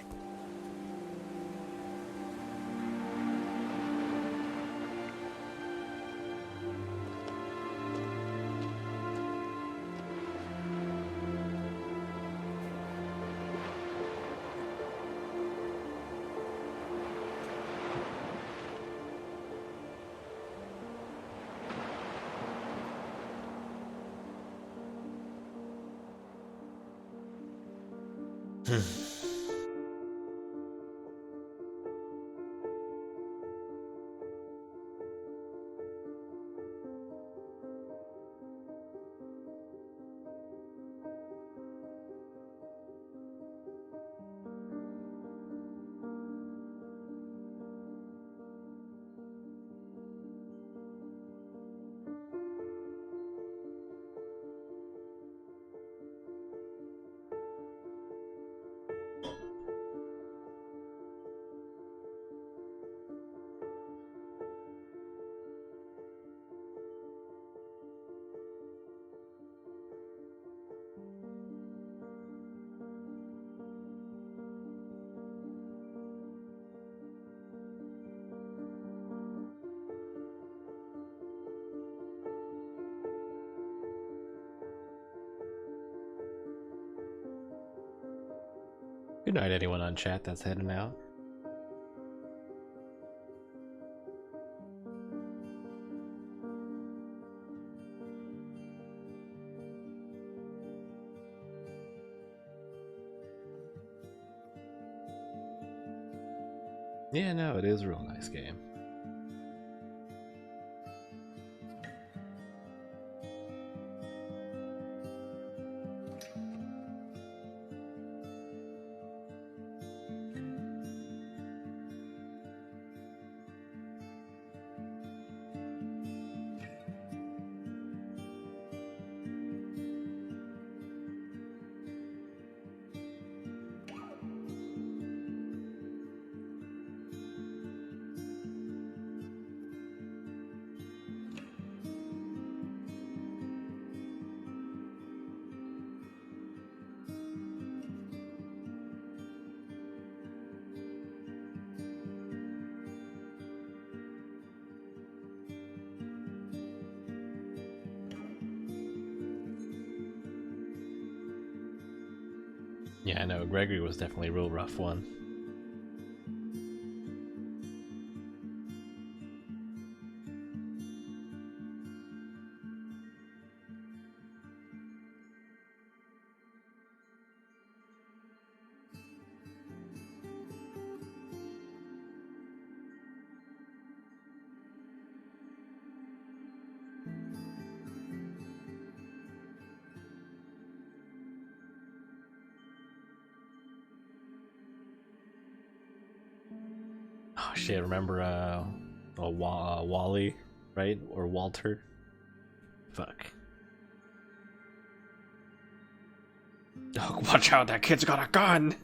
Good night, anyone on chat that's heading out. Yeah, no, it is a real nice game. Yeah, I know, Gregory was definitely a real rough one. Oh shit, remember Wally, right? Or Walter? Fuck. Oh, watch out, that kid's got a gun!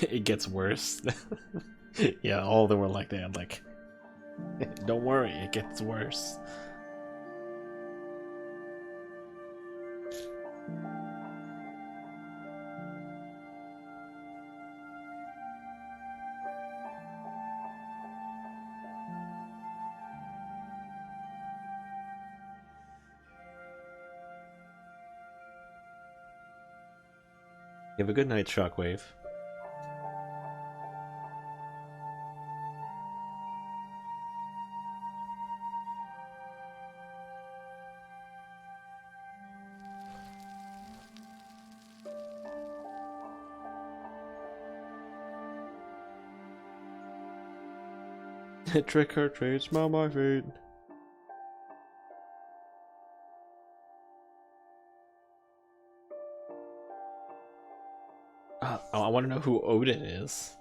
It gets worse. Yeah, all of them were like that, like, don't worry, it gets worse. Have a good night, Shockwave. Trick or treat, smell my feet. I want to know who Odin is.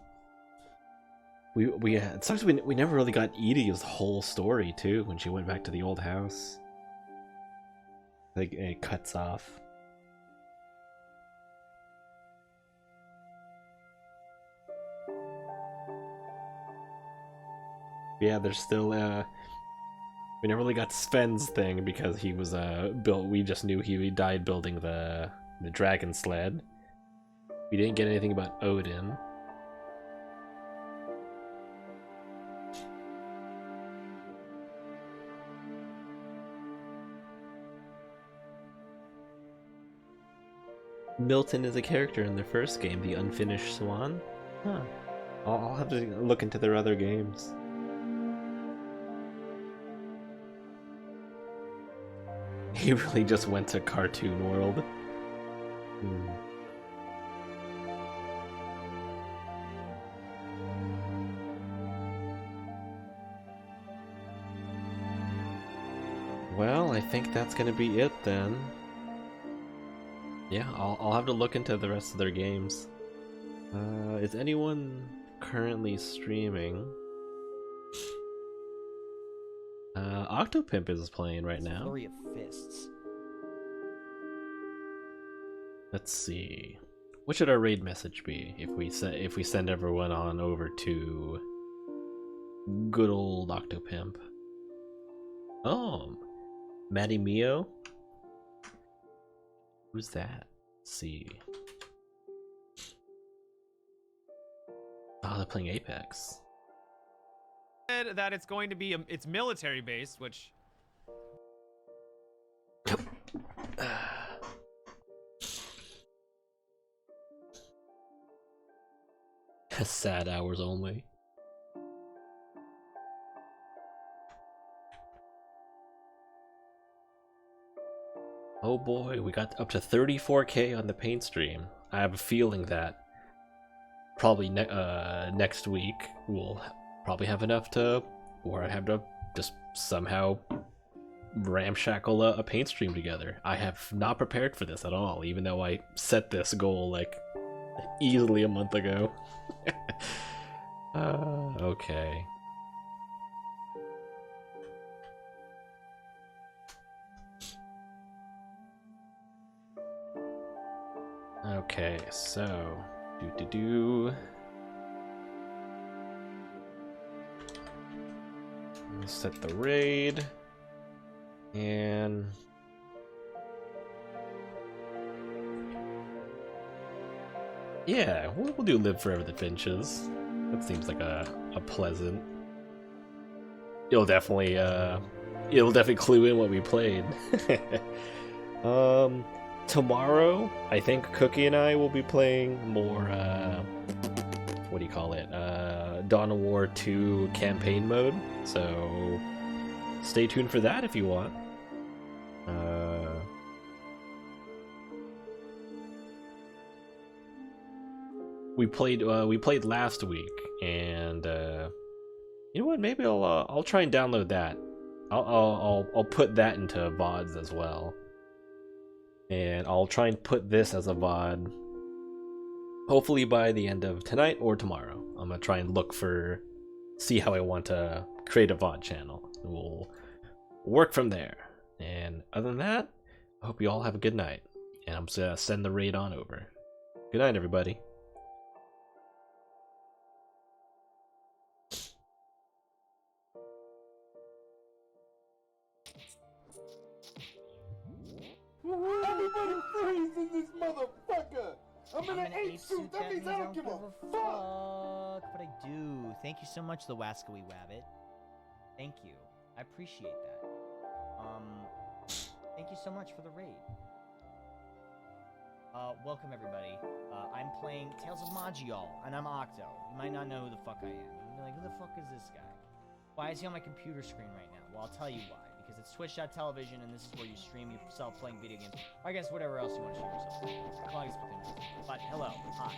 It sucks we never really got Edie's whole story too when she went back to the old house. Like it cuts off. Yeah, there's still we never really got Sven's thing because he was built. We just knew he died building the dragon sled. We didn't get anything about Odin. Milton is a character in the first game, The Unfinished Swan. Huh. I'll have to look into their other games. He really just went to Cartoon World. Well, I think that's gonna be it then. Yeah, I'll have to look into the rest of their games. Is anyone currently streaming? Octopimp is playing right now. Flurry of fists. Let's see. What should our raid message be if we send everyone on over to good old Octopimp? Oh, Maddie Mio. Who's that? Let's see. Oh, they're playing Apex. That it's going to be it's military based, which sad hours only. Oh boy, we got up to 34k on the paint stream. I have a feeling that probably next week we'll probably have enough to, or I have to just somehow ramshackle a paint stream together. I have not prepared for this at all, even though I set this goal like easily a month ago. Okay. Okay, so Let's set the raid and yeah, we'll do Live Forever the Finches. That seems like a pleasant. It'll definitely clue in what we played. Tomorrow, I think Cookie and I will be playing more, what do you call it? Dawn of War 2 campaign mode, so stay tuned for that if you want. We played last week, and you know what? Maybe I'll try and download that. I'll put that into VODs as well. And I'll try and put this as a VOD hopefully by the end of tonight or tomorrow. I'm gonna try and see how I want to create a VOD channel. We'll work from there. And other than that, I hope you all have a good night. And I'm just gonna send the raid on over. Good night, everybody. Everybody freeze in this motherfucker! I'm in an 8 suit, that means I don't give a fuck! But I do. Thank you so much, TheWasklyWabbit. Thank you. I appreciate that. Thank you so much for the raid. Welcome everybody. I'm playing Tales of Magial, and I'm Octo. You might not know who the fuck I am. You'll be like, who the fuck is this guy? Why is he on my computer screen right now? Well, I'll tell you why. Because it's twitch.tv, and this is where you stream yourself playing video games. Or I guess whatever else you want to show yourself. As long as it's within reason. But hello, hi.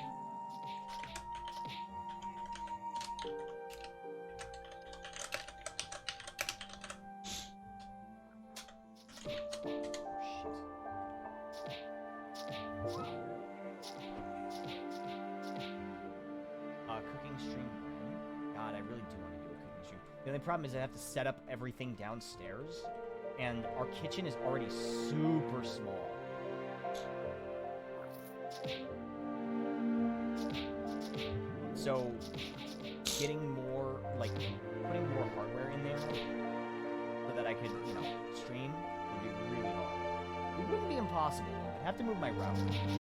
Cooking stream. God, I really do want to do a cooking stream. The only problem is I have to set up everything downstairs, and our kitchen is already super small. So, getting more, like, putting more hardware in there so that I could, you know, stream would be really hard. It wouldn't be impossible. I'd have to move my router.